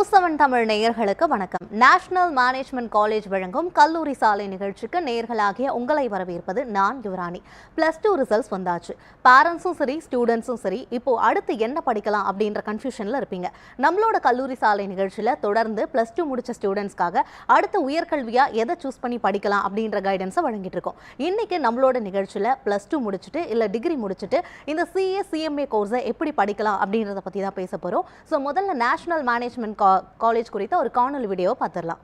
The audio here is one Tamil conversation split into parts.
7 தமிழ் நேயர்களுக்கு வணக்கம். நேஷனல் மேனேஜ்மெண்ட் காலேஜ் வழங்கும் கல்லூரி சாலை நிகழ்ச்சிக்கு நேயர்களாகிய உங்களை வரவேற்பது நான் யுவராணி. +2 ரிசல்ட்ஸ் வந்தாச்சு. பேரண்ட்ஸும் சரி ஸ்டூடெண்ட்ஸும் சரி இப்போ அடுத்து என்ன படிக்கலாம் அப்படின்ற கன்ஃபியூஷன்ல இருப்பீங்க. நம்மளோட கல்லூரி சாலை நிகழ்ச்சியில தொடர்ந்து +2 முடிச்ச ஸ்டூடெண்ட்ஸ்க்காக அடுத்து உயர்கல்வியா எதை சூஸ் பண்ணி படிக்கலாம் அப்படின்ற கைடன்ஸை வழங்கிட்டு இருக்கோம். இன்னைக்கு நம்மளோட நிகழ்ச்சியில +2 முடிச்சுட்டு இல்ல டிகிரி முடிச்சுட்டு இந்த CA CMA கோர்ஸை எப்படி படிக்கலாம் அப்படின்றத பத்தி தான் பேச போறோம். ஸோ முதல்ல நேஷனல் மேனேஜ்மெண்ட் காலேஜ் குறித்த ஒரு காணொலி வீடியோ பார்த்துடலாம்.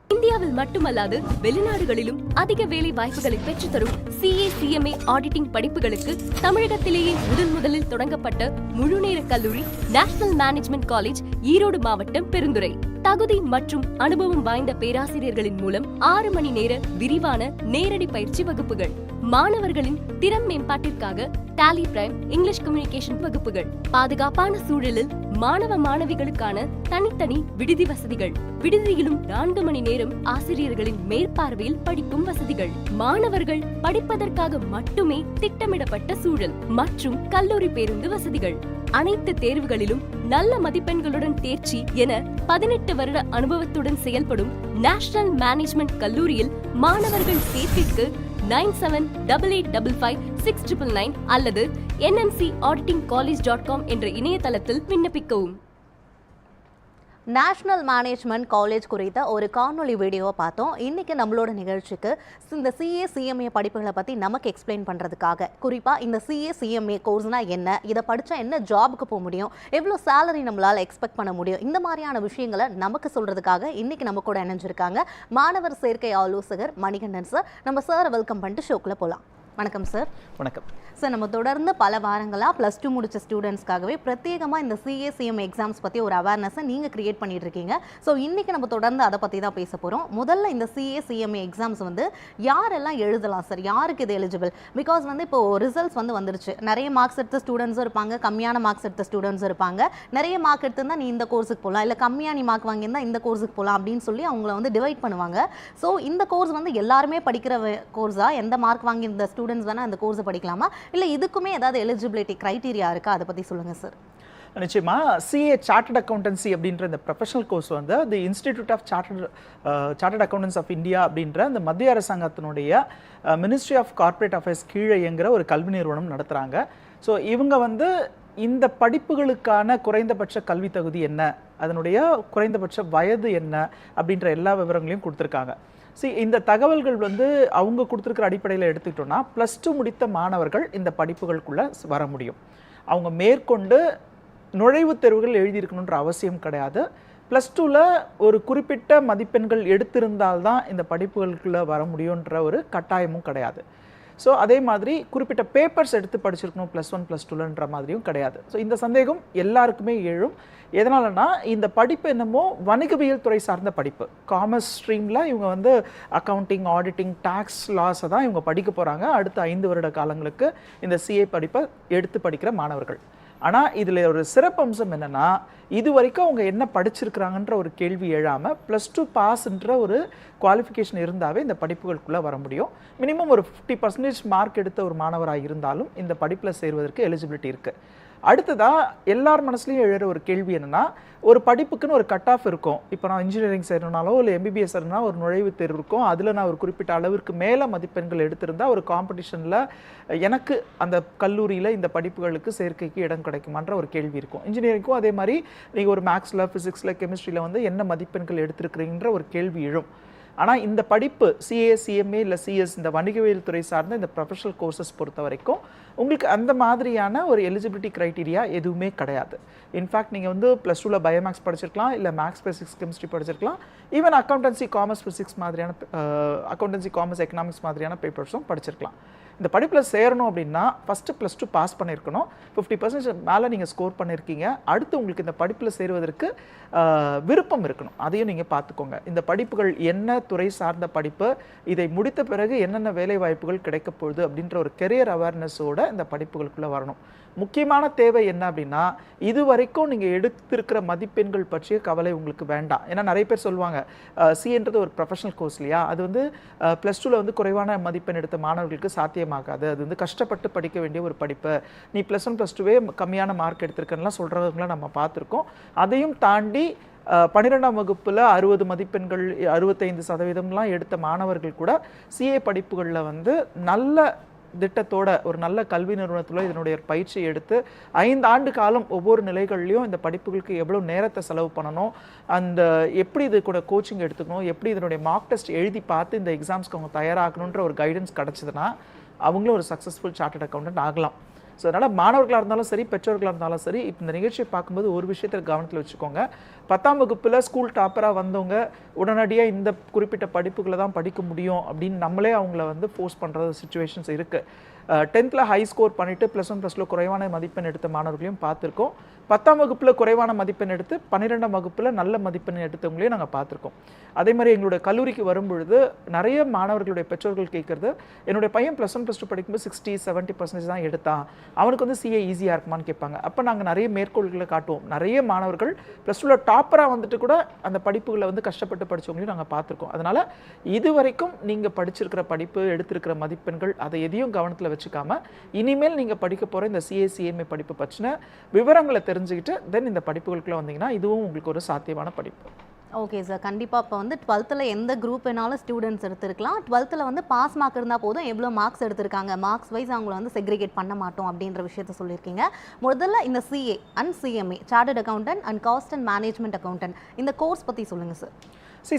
இந்தியாவில் மட்டுமல்லாது வெளிநாடுகளிலும் அதிக வேலை வாய்ப்புகளை பெற்றுத்தரும் CA CMA ஆடிட்டிங் படிப்புகளுக்கு தமிழகத்திலேயே முதலில் தொடங்கப்பட்ட முழுநேர கல்லூரி நேஷனல் மேனேஜ்மெண்ட் காலேஜ் ஈரோடு மாவட்டம் பெருந்துறை. தகுதி மற்றும் அனுபவம் வாய்ந்த பேராசிரியர்களின் மூலம் 6 மணி நேர விரிவான நேரடி பயிற்சி வகுப்புகள், மாணவர்களின் திறன் மேம்பாட்டிற்காக டாலி பிரைம் இங்கிலீஷ் கம்யூனிகேஷன் வகுப்புகள், பாதுகாப்பான சூழலில் மாணவ மாணவிகளுக்கான தனித்தனி விடுதி வசதிகள், விடுதியிலும் 4 மணி நேரம் ஆசிரியர்களின் மேற்பார்வையில் படிக்கும் வசதிகள், மாணவர்கள் படிப்பதற்காக மட்டுமே திட்டமிடப்பட்ட சூழல் மற்றும் கல்லூரி பேருந்து வசதிகள், அனைத்து தேர்வுகளிலும் நல்ல மதிப்பெண்களுடன் தேர்ச்சி என 18 வருட அனுபவத்துடன் செயல்படும் நேஷனல் மேனேஜ்மெண்ட் கல்லூரியில் மாணவர்கள் சேர்க்கைக்கு 9788556999 அல்லது nmcauditingcollege.com என்ற இணையதளத்தில் விண்ணப்பிக்கவும். நேஷனல் மேனேஜ்மெண்ட் காலேஜ் குறித்த ஒரு காணொலி வீடியோவை பார்த்தோம். இன்னைக்கு நம்மளோட நிகழ்ச்சிக்கு இந்த CA CMA படிப்புகளை பற்றி நமக்கு எக்ஸ்பிளைன் பண்ணுறதுக்காக, குறிப்பாக இந்த CA CMA கோர்ஸ்னால் என்ன, இதை படித்தா என்ன ஜாபுக்கு போக முடியும், எவ்வளோ சேலரி நம்மளால் எக்ஸ்பெக்ட் பண்ண முடியும், இந்த மாதிரியான விஷயங்களை நமக்கு சொல்கிறதுக்காக இன்னைக்கு நம்ம கூட இணைஞ்சிருக்காங்க மாணவர் சேர்க்கை ஆலோசகர் மணிகண்டன் சார். நம்ம சாரை வெல்கம் பண்ணிட்டு ஷோக்குள்ளே போகலாம். வணக்கம் சார். வணக்கம் சார். நம்ம தொடர்ந்து பல வாரங்களாக +2 முடிச்ச ஸ்டூடெண்ட்ஸ்க்காகவே பிரத்யேகமாக இந்த CA CMA எக்ஸாம்ஸ் பற்றி ஒரு அவேர்னஸை நீங்கள் கிரியேட் பண்ணிட்டு இருக்கீங்க. ஸோ இன்றைக்கி நம்ம தொடர்ந்து அதை பற்றி தான் பேச போகிறோம். முதல்ல இந்த CA CMA எக்ஸாம்ஸ் யாரெல்லாம் எழுதலாம் சார், யாருக்கு இது எலிஜிபிள்? பிகாஸ் இப்போ ரிசல்ட்ஸ் வந்துருச்சு. நிறைய மார்க்ஸ் எடுத்த ஸ்டூடெண்ட்ஸும் இருப்பாங்க, கம்மியான மார்க்ஸ் எடுத்த ஸ்டூடெண்ட்ஸும் இருப்பாங்க. நிறைய மார்க் எடுத்திருந்தா நீ இந்த கோர்ஸுக்கு போகலாம், இல்லை கம்மியாக நீ மார்க் வாங்கியிருந்தா இந்த கோர்ஸுக்கு போகலாம் அப்படின்னு சொல்லி அவங்கள டிவைட் பண்ணுவாங்க. ஸோ இந்த கோர்ஸ் எல்லாருமே படிக்கிற கோர்ஸா? எந்த மார்க் வாங்கியிருந்த ஸ்டூடெண்ட்ஸ் வேணால் அந்த கோர்ஸை படிக்கலாமா, இல்லை இதுக்குமே ஏதாவது எலிஜிபிலிட்டி கிரைட்டீரியா இருக்கா? அதை பற்றி சொல்லுங்கள் சார். நிச்சயமா CA சார்ட்டர்ட் அக்கௌண்டன்சி அப்படின்ற இந்த professional course the institute of chartered accountants of India அப்படின்ற இந்த மத்திய அரசாங்கத்தினுடைய மினிஸ்ட்ரி ஆஃப் கார்ப்பரேட் அஃபேர்ஸ் கீழே இயங்குகிற ஒரு கல்வி நிறுவனம் நடத்துகிறாங்க. ஸோ இவங்க இந்த படிப்புகளுக்கான குறைந்தபட்ச கல்வி தகுதி என்ன, அதனுடைய குறைந்தபட்ச வயது என்ன அப்படின்ற எல்லா விவரங்களையும் கொடுத்துருக்காங்க. இந்த தகவல்கள் அவங்க கொடுத்துருக்கிற அடிப்படையில் எடுத்துக்கிட்டோம்னா +2 முடித்த மாணவர்கள் இந்த படிப்புகளுக்குள்ளே வர முடியும். அவங்க மேற்கொண்டு நுழைவுத் தேர்வுகள் எழுதியிருக்கணுன்ற அவசியம் கிடையாது. +2ல் ஒரு குறிப்பிட்ட மதிப்பெண்கள் எடுத்திருந்தால்தான் இந்த படிப்புகளுக்குள்ளே வர முடியுன்ற ஒரு கட்டாயமும் கிடையாது. ஸோ அதே மாதிரி குறிப்பிட்ட பேப்பர்ஸ் எடுத்து படிச்சிருக்கணும் +1 +2ன்ற மாதிரியும் கிடையாது. ஸோ இந்த சந்தேகம் எல்லாருக்குமே எழும். எதனாலனா இந்த படிப்பு என்னமோ வணிகவியல் துறை சார்ந்த படிப்பு. காமர்ஸ் ஸ்ட்ரீமில் இவங்க அக்கௌண்டிங், ஆடிட்டிங், டாக்ஸ், லாஸை தான் இவங்க படிக்க போகிறாங்க அடுத்த 5 வருட காலங்களுக்கு இந்த CA படிப்பை எடுத்து படிக்கிற மாணவர்கள். ஆனால் இதில் ஒரு சிறப்பம்சம் என்னென்னா, இது வரைக்கும் அவங்க என்ன படிச்சிருக்கிறாங்கன்ற ஒரு கேள்வி எழாமல் +2 பாஸ்ன்ற ஒரு குவாலிஃபிகேஷன் இருந்தாவே இந்த படிப்புகளுக்குள்ளே வர முடியும். மினிமம் ஒரு 50% மார்க் எடுத்த ஒரு மாணவராக இருந்தாலும் இந்த படிப்பில் சேர்வதற்கு எலிஜிபிலிட்டி இருக்குது. அடுத்ததாக எல்லார் மனசுலையும் எழுற ஒரு கேள்வி என்னென்னா, ஒரு படிப்புக்குன்னு ஒரு கட் ஆஃப் இருக்கும். இப்போ நான் இன்ஜினியரிங் சேரணுனாலோ இல்லை MBBS சேரணும்னா ஒரு நுழைவுத் தேர்வு இருக்கும். அதில் நான் ஒரு குறிப்பிட்ட அளவிற்கு மேலே மதிப்பெண்கள் எடுத்திருந்தால் ஒரு காம்படிஷனில் எனக்கு அந்த கல்லூரியில் இந்த படிப்புகளுக்கு சேர்க்கைக்கு இடம் கிடைக்குமான்ற ஒரு கேள்வி இருக்கும். இன்ஜினியரிங்கும் அதே மாதிரி நீங்கள் ஒரு மேக்ஸில், ஃபிசிக்ஸில், கெமிஸ்ட்ரியில் என்ன மதிப்பெண்கள் எடுத்திருக்கிறீங்கன்ற ஒரு கேள்வி எழும். ஆனால் இந்த படிப்பு CA CMA இல்லை CS இந்த வணிகவியல் துறை சார்ந்த இந்த ப்ரொஃபஷனல் கோர்சஸ் பொறுத்த வரைக்கும் உங்களுக்கு அந்த மாதிரியான ஒரு எலிஜிபிலிட்டி க்ரைட்டீரியா எதுவுமே கிடையாது. இன்ஃபேக்ட் நீங்கள் +2ல் பயோமேக்ஸ் படிச்சிருக்கலாம், இல்லை மேக்ஸ், ஃபிசிக்ஸ், கெமிஸ்ட்ரி படிச்சிருக்கலாம். ஈவன் அக்கௌண்டன்சி, காமர்ஸ், ஃபிசிக்ஸ் மாதிரியான அக்கௌண்டன்சி, காமர்ஸ், எக்கனாமிக்ஸ் மாதிரியான பேப்பர்ஸும் படிச்சிருக்கலாம். இந்த படிப்பில் சேரணும் அப்படின்னா ஃபஸ்ட்டு +2 பாஸ் பண்ணியிருக்கணும். 50% மேலே நீங்கள் ஸ்கோர் பண்ணியிருக்கீங்க. அடுத்து உங்களுக்கு இந்த படிப்பில் சேருவதற்கு விருப்பம் இருக்கணும். அதையும் நீங்கள் பார்த்துக்கோங்க. இந்த படிப்புகள் என்ன துறை சார்ந்த படிப்பு, இதை முடித்த பிறகு என்னென்ன வேலை வாய்ப்புகள் கிடைக்க போகுது அப்படின்ற ஒரு கெரியர் அவேர்னஸோட இந்த படிப்புகளுக்குள்ளே வரணும். முக்கியமான தேவை என்ன அப்படின்னா, இது வரைக்கும் நீங்கள் எடுத்திருக்கிற மதிப்பெண்கள் பற்றிய கவலை உங்களுக்கு வேண்டாம். ஏன்னா நிறைய பேர் சொல்லுவாங்க CAன்றது ஒரு ப்ரொஃபஷனல் கோர்ஸ் இல்லையா, அது +2ல் குறைவான மதிப்பெண் எடுத்த மாணவர்களுக்கு சாத்தியமாகாது, அது கஷ்டப்பட்டு படிக்க வேண்டிய ஒரு படிப்பு, நீ +1 +2வே கம்மியான மார்க் எடுத்திருக்கேன்லாம் சொல்கிறவங்கள நம்ம பார்த்துருக்கோம். அதையும் தாண்டி 12ஆம் வகுப்பில் 60 மதிப்பெண்கள் 65% எடுத்த மாணவர்கள் கூட சிஏ படிப்புகளில் வந்து நல்ல திட்டத்தோட ஒரு நல்ல கல்வி நிறுவனத்தில் இதனுடைய பயிற்சியை எடுத்து 5 ஆண்டு காலம் ஒவ்வொரு நிலைகள்லையும் இந்த படிப்புகளுக்கு எவ்வளோ நேரத்தை செலவு பண்ணணும், அந்த எப்படி இது கூட கோச்சிங் எடுத்துக்கணும், எப்படி இதனுடைய மார்க் டெஸ்ட் எழுதி பார்த்து இந்த எக்ஸாம்ஸ்க்கு அவங்க தயாராகணுன்ற ஒரு கைடன்ஸ் கிடச்சிதுன்னா அவங்களும் ஒரு சக்ஸஸ்ஃபுல் சார்ட்டர்ட் அக்கௌண்டன்ட் ஆகலாம். ஸோ அதனால் மாணவர்களாக இருந்தாலும் சரி, பெற்றோர்களாக இருந்தாலும் சரி, இப்போ இந்த நிகழ்ச்சியை பார்க்கும்போது ஒரு விஷயத்தில் கவனத்தில் வச்சுக்கோங்க. 10ஆம் வகுப்பில் ஸ்கூல் டாப்பராக வந்தவங்க உடனடியாக இந்த குறிப்பிட்ட படிப்புகளை தான் படிக்க முடியும் அப்படின்னு நம்மளே அவங்கள வந்து ஃபோர்ஸ் பண்ணுற சுச்சுவேஷன்ஸ் இருக்குது. 10th ஹை ஸ்கோர் பண்ணிவிட்டு +1 +2 குறைவான மதிப்பெண் எடுத்த மாணவர்களையும் பார்த்துருக்கோம். 10ஆம் வகுப்பில் குறைவான மதிப்பெண் எடுத்து 12ஆம் வகுப்பில் நல்ல மதிப்பெண் எடுத்தவங்களையும் நாங்கள் பார்த்துருக்கோம். அதே மாதிரி எங்களுடைய கல்லூரிக்கு வரும்பொழுது நிறைய மாணவர்களுடைய பெற்றோர்கள் கேட்குறது, என்னுடைய பையன் +1 +2 படிக்கும்போது 60-70% தான் எடுத்தான், அவனுக்கு வந்து சிஏ ஈஸியாக இருக்குமான்னு கேட்பாங்க. அப்போ நாங்கள் நிறைய மேற்கோள்களை காட்டுவோம். நிறைய மாணவர்கள் +2 டாப்பராக வந்துட்டு கூட அந்த படிப்புகளை வந்து கஷ்டப்பட்டு படித்தவங்களையும் நாங்கள் பார்த்துருக்கோம். அதனால் இது வரைக்கும் நீங்கள் படிச்சிருக்கிற படிப்பு, எடுத்திருக்கிற மதிப்பெண்கள், அதை எதையும் கவனத்தில் வச்சுக்காம இனிமேல் நீங்கள் படிக்க போகிற இந்த சிஏசிஎம்ஏ படிப்பு பற்றின விவரங்களை தெரிஞ்சுக்கிட்டு தென் இந்த படிப்புகளுக்குள்ள வந்தீங்கன்னா இதுவும் உங்களுக்கு ஒரு சாத்தியமான படிப்பு. ஓகே சார், கண்டிப்பாக இப்போ வந்து 12th எந்த குரூப் வேணாலும் ஸ்டூடெண்ட்ஸ் எடுத்துருக்கலாம். 12th வந்து பாஸ் மார்க் இருந்தால் போதும், எவ்வளோ மார்க்ஸ் எடுத்திருக்காங்க, மார்க்ஸ் வைஸ் அவங்கள வந்து செக்ரிகேட் பண்ண மாட்டோம் அப்படின்ற விஷயத்த சொல்லியிருக்கீங்க. முதல்ல இந்த CA and CMA chartered accountant and cost and management accountant இந்த கோர்ஸ் பற்றி சொல்லுங்கள் சார்.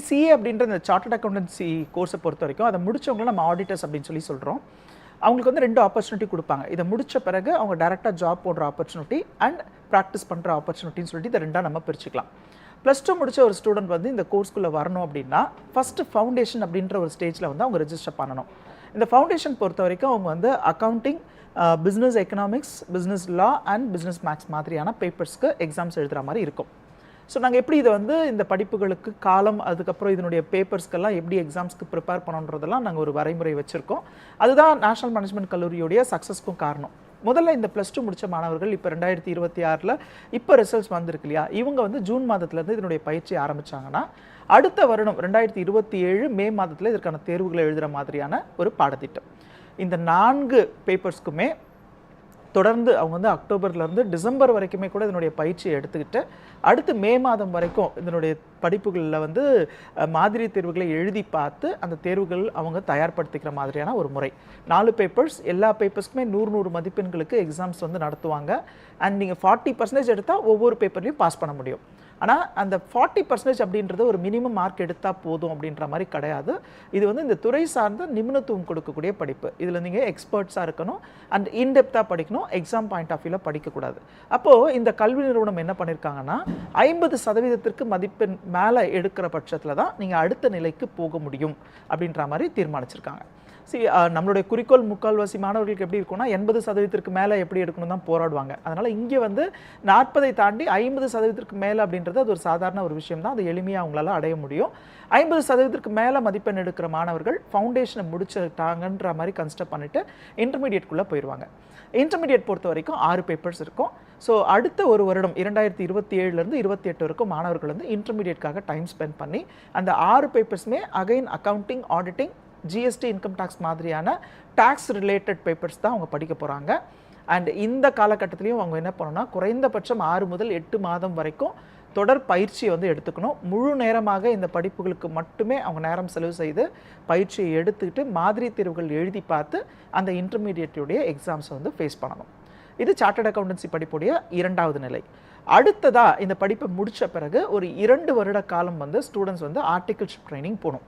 சிஏ அப்படின்ற இந்த சார்ட்டர்ட் அக்கௌண்டன்சி கோர்ஸை பொறுத்த வரைக்கும் அதை முடிச்சவங்கள நம்ம ஆடிட்டர்ஸ் அப்படின்னு சொல்கிறோம். அவங்களுக்கு வந்து 2 ஆப்பர்ச்சுனிட்டி கொடுப்பாங்க. இதை முடித்த பிறகு அவங்க டேரெக்டாக ஜாப் போடுற ஆப்பர்ச்சுனிட்டி அண்ட் ப்ராக்டிஸ் பண்ணுற ஆப்பர்ச்சுனிட்டின்னு சொல்லிட்டு இதை 2ஆக நம்ம பிரிச்சுக்கலாம். +2 முடிச்ச ஒரு ஸ்டூடெண்ட் வந்து இந்த கோர்ஸ்க்குள்ளே வரணும் அப்படின்னா ஃபஸ்ட்டு ஃபவுண்டேஷன் அப்படின்ற ஒரு ஸ்டேஜில் வந்து அவங்க ரெஜிஸ்டர் பண்ணணும். இந்த ஃபவுண்டேஷன் பொறுத்த வரைக்கும் அவங்க வந்து accounting, business economics, business law and business maths மாதிரியான பேப்பர்ஸ்க்கு எக்ஸாம்ஸ் எழுதுகிற மாதிரி இருக்கும். ஸோ நாங்கள் எப்படி இதை வந்து இந்த படிப்புகளுக்கு காலம், அதுக்கப்புறம் இதனுடைய பேப்பர்ஸ்க்கெல்லாம் எப்படி எக்ஸாம்ஸ்க்கு ப்ரிப்பேர் பண்ணணுன்றதெல்லாம் நாங்கள் ஒரு வரைமுறை வச்சுருக்கோம். அதுதான் நேஷனல் மேனேஜ்மெண்ட் கல்லூரியுடைய சக்ஸஸ்க்கும் காரணம். முதல்ல இந்த +2 முடித்த மாணவர்கள் இப்போ 2026 இப்போ ரிசல்ட்ஸ் வந்திருக்கு இல்லையா, இவங்க வந்து ஜூன் மாதத்துலேருந்து இதனுடைய பயிற்சி ஆரம்பித்தாங்கன்னா அடுத்த வருடம் 2027 மே மாதத்தில் இதற்கான தேர்வுகளை எழுதுகிற மாதிரியான ஒரு பாடத்திட்டம். இந்த 4 பேப்பர்ஸ்க்குமே தொடர்ந்து அவங்க வந்து அக்டோபர்லேருந்து டிசம்பர் வரைக்குமே கூட இதனுடைய பயிற்சியை எடுத்துக்கிட்டு அடுத்து மே மாதம் வரைக்கும் இதனுடைய படிப்புகளில் வந்து மாதிரி தேர்வுகளை எழுதி பார்த்து அந்த தேர்வுகள் அவங்க தயார்படுத்திக்கிற மாதிரியான ஒரு முறை. 4 பேப்பர்ஸ், எல்லா பேப்பர்ஸ்க்குமே 100 மதிப்பெண்களுக்கு எக்ஸாம்ஸ் வந்து நடத்துவாங்க. அண்ட் நீங்கள் 40% எடுத்தால் ஒவ்வொரு பேப்பர்லையும் பாஸ் பண்ண முடியும். ஆனால் அந்த 40% அப்படின்றது ஒரு மினிமம் மார்க் எடுத்தால் போதும் அப்படின்ற மாதிரி கிடையாது. இது வந்து இந்த துறை சார்ந்த நிபுணத்துவம் கொடுக்கக்கூடிய படிப்பு. இதில் நீங்கள் எக்ஸ்பர்ட்ஸாக இருக்கணும் அண்ட் இன்டெப்த்தாக படிக்கணும், எக்ஸாம் பாயிண்ட் ஆஃப் வியூவில் படிக்கக்கூடாது. அப்போது இந்த கல்வி நிறுவனம் என்ன பண்ணியிருக்காங்கன்னா 50% மதிப்பெண் மேலே எடுக்கிற பட்சத்தில் தான் நீங்கள் அடுத்த நிலைக்கு போக முடியும் அப்படின்ற மாதிரி தீர்மானிச்சிருக்காங்க. நம்மளுடைய குறிக்கோள் முக்கால்வாசி மாணவர்களுக்கு எப்படி இருக்கும்னா 80% மேலே எப்படி எடுக்கணும் தான் போராடுவாங்க. அதனால் இங்கே வந்து 40 தாண்டி 50% மேலே அப்படின்றது அது ஒரு சாதாரண ஒரு விஷயம் தான். அது எளிமையாக அவங்களால அடைய முடியும். 50% மேலே மதிப்பெண் எடுக்கிற மாணவர்கள் ஃபவுண்டேஷனை முடிச்சிட்டாங்கன்ற மாதிரி கன்சிடர் பண்ணிவிட்டு இன்டர்மீடியேட்குள்ளே போயிடுவாங்க. இன்டர்மீடியேட் பொறுத்த வரைக்கும் 6 பேப்பர்ஸ் இருக்கும். ஸோ அடுத்த ஒரு வருடம் 2027 28 வரைக்கும் மாணவர்கள் வந்து இன்டர்மீடியேட்காக டைம் ஸ்பெண்ட் பண்ணி அந்த 6 பேப்பர்ஸுமே again accounting, auditing, GST, income tax மாதிரியான டேக்ஸ் ரிலேட்டட் பேப்பர்ஸ் தான் அவங்க படிக்க போகிறாங்க. அண்ட் இந்த காலகட்டத்திலையும் அவங்க என்ன பண்ணணும்னா குறைந்தபட்சம் 6 முதல் 8 மாதம் வரைக்கும் தொடர் பயிற்சியை வந்து எடுத்துக்கணும். முழு நேரமாக இந்த படிப்புகளுக்கு மட்டுமே அவங்க நேரம் செலவு செய்து பயிற்சியை எடுத்துக்கிட்டு மாதிரி தேர்வுகள் எழுதி பார்த்து அந்த இன்டர்மீடியேட்டுடைய எக்ஸாம்ஸை வந்து ஃபேஸ் பண்ணணும். இது சார்ட்டர்ட் அக்கௌண்டன்சி படிப்புடைய 2வது நிலை. அடுத்ததாக இந்த படிப்பை முடித்த பிறகு ஒரு 2 வருட காலம் வந்து ஸ்டூடெண்ட்ஸ் வந்து ஆர்டிகல்ஷிப் ட்ரைனிங் போகணும்.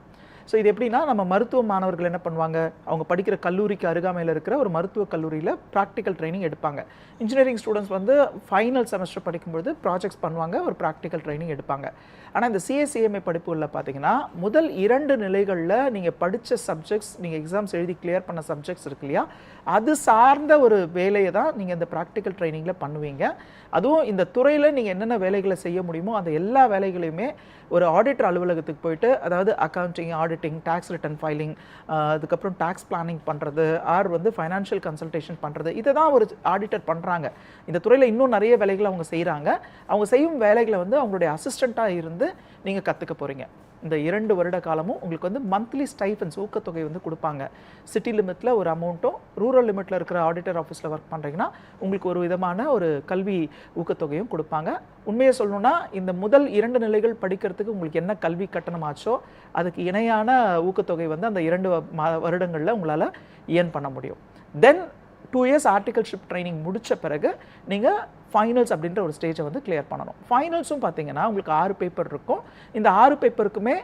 ஸோ இது எப்படின்னா நம்ம மருத்துவ மாணவர்கள் என்ன பண்ணுவாங்க, அவங்க படிக்கிற கல்லூரிக்கு அருகாமையில் இருக்கிற ஒரு மருத்துவ கல்லூரியில் ப்ராக்டிக்கல் ட்ரைனிங் எடுப்பாங்க. இன்ஜினியரிங் ஸ்டூடெண்ட்ஸ் வந்து ஃபைனல் செமஸ்டர் படிக்கும்போது ப்ராஜெக்ட்ஸ் பண்ணுவாங்க, ஒரு ப்ராக்டிக்கல் ட்ரைனிங் எடுப்பாங்க. ஆனால் இந்த சிஏசிஎம்ஏ படிப்புகளில் பார்த்தீங்கன்னா முதல் 2 நிலைகளில் நீங்கள் படித்த சப்ஜெக்ட்ஸ், நீங்கள் எக்ஸாம்ஸ் எழுதி கிளியர் பண்ண சப்ஜெக்ட்ஸ் இருக்கு இல்லையா, அது சார்ந்த ஒரு வேலையை தான் நீங்கள் இந்த ப்ராக்டிக்கல் ட்ரைனிங்கில் பண்ணுவீங்க. அதுவும் இந்த துறையில் நீங்கள் என்னென்ன வேலைகளை செய்ய முடியுமோ அந்த எல்லா வேலைகளையுமே ஒரு ஆடிட்டர் அலுவலகத்துக்கு போயிட்டு, அதாவது accounting, auditing, tax return filing, அதுக்கப்புறம் டேக்ஸ் பிளானிங் பண்ணுறது, ஆர் வந்து ஃபைனான்ஷியல் கன்சல்டேஷன் பண்ணுறது, இதை தான் ஒரு ஆடிட்டர் பண்ணுறாங்க. இந்த துறையில் இன்னும் நிறைய வேலைகளை அவங்க செய்கிறாங்க. அவங்க செய்யும் வேலைகளை வந்து அவங்களுடைய அசிஸ்டண்ட்டாக இருந்து நீங்கள் கற்றுக்க போகிறீங்க. இந்த 2 வருட காலமும் உங்களுக்கு வந்து மந்த்லி ஸ்டைஃபன்ஸ் ஊக்கத்தொகை வந்து கொடுப்பாங்க. சிட்டி லிமிட்டில் ஒரு அமௌண்ட்டும், ரூரல் லிமிட்டில் இருக்கிற ஆடிட்டர் ஆஃபீஸில் ஒர்க் பண்ணுறீங்கன்னா உங்களுக்கு ஒரு விதமான ஒரு கல்வி ஊக்கத்தொகையும் கொடுப்பாங்க. உண்மையை சொல்லணும்னா இந்த முதல் 2 நிலைகள் படிக்கிறதுக்கு உங்களுக்கு என்ன கல்வி கட்டணம் ஆச்சோ அதுக்கு இணையான ஊக்கத்தொகை வந்து அந்த 2 வருடங்களில் உங்களால் ஏர்ன் பண்ண முடியும். தென் 2 இயர்ஸ் ஆர்டிகல்ஷிப் ட்ரைனிங் முடித்த பிறகு நீங்கள் ஃபைனல்ஸ் அப்படின்ற ஒரு ஸ்டேஜை வந்து கிளியர் பண்ணணும். ஃபைனல்ஸும் பார்த்தீங்கன்னா உங்களுக்கு 6 பேப்பர் இருக்கும். இந்த 6 பேப்பருக்குமே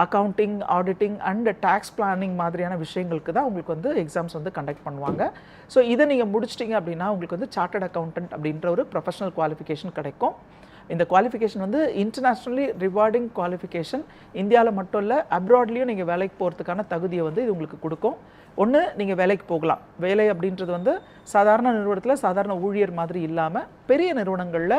accounting, auditing and tax planning மாதிரியான விஷயங்களுக்கு தான் உங்களுக்கு வந்து எக்ஸாம்ஸ் வந்து கண்டக்ட் பண்ணுவாங்க. ஸோ இதை நீங்கள் முடிச்சிட்டிங்க அப்படின்னா உங்களுக்கு வந்து சார்ட்டர்ட் அக்கௌண்டன்ட் அப்படின்ற ஒரு ப்ரொஃபஷனல் குவாலிஃபிகேஷன் கிடைக்கும். இந்த குவாலிஃபிகேஷன் வந்து இன்டர்நேஷ்னலி ரிவார்டிங் குவாலிஃபிகேஷன். இந்தியாவில் மட்டும் இல்லை, அப்ராட்லேயும் நீங்கள் வேலைக்கு போகிறதுக்கான தகுதியை வந்து இது உங்களுக்கு கொடுக்கும். ஒன்று, நீங்கள் வேலைக்கு போகலாம். வேலை அப்படின்றது வந்து சாதாரண நிறுவனத்தில் சாதாரண ஊழியர் மாதிரி இல்லாமல் பெரிய நிறுவனங்களில்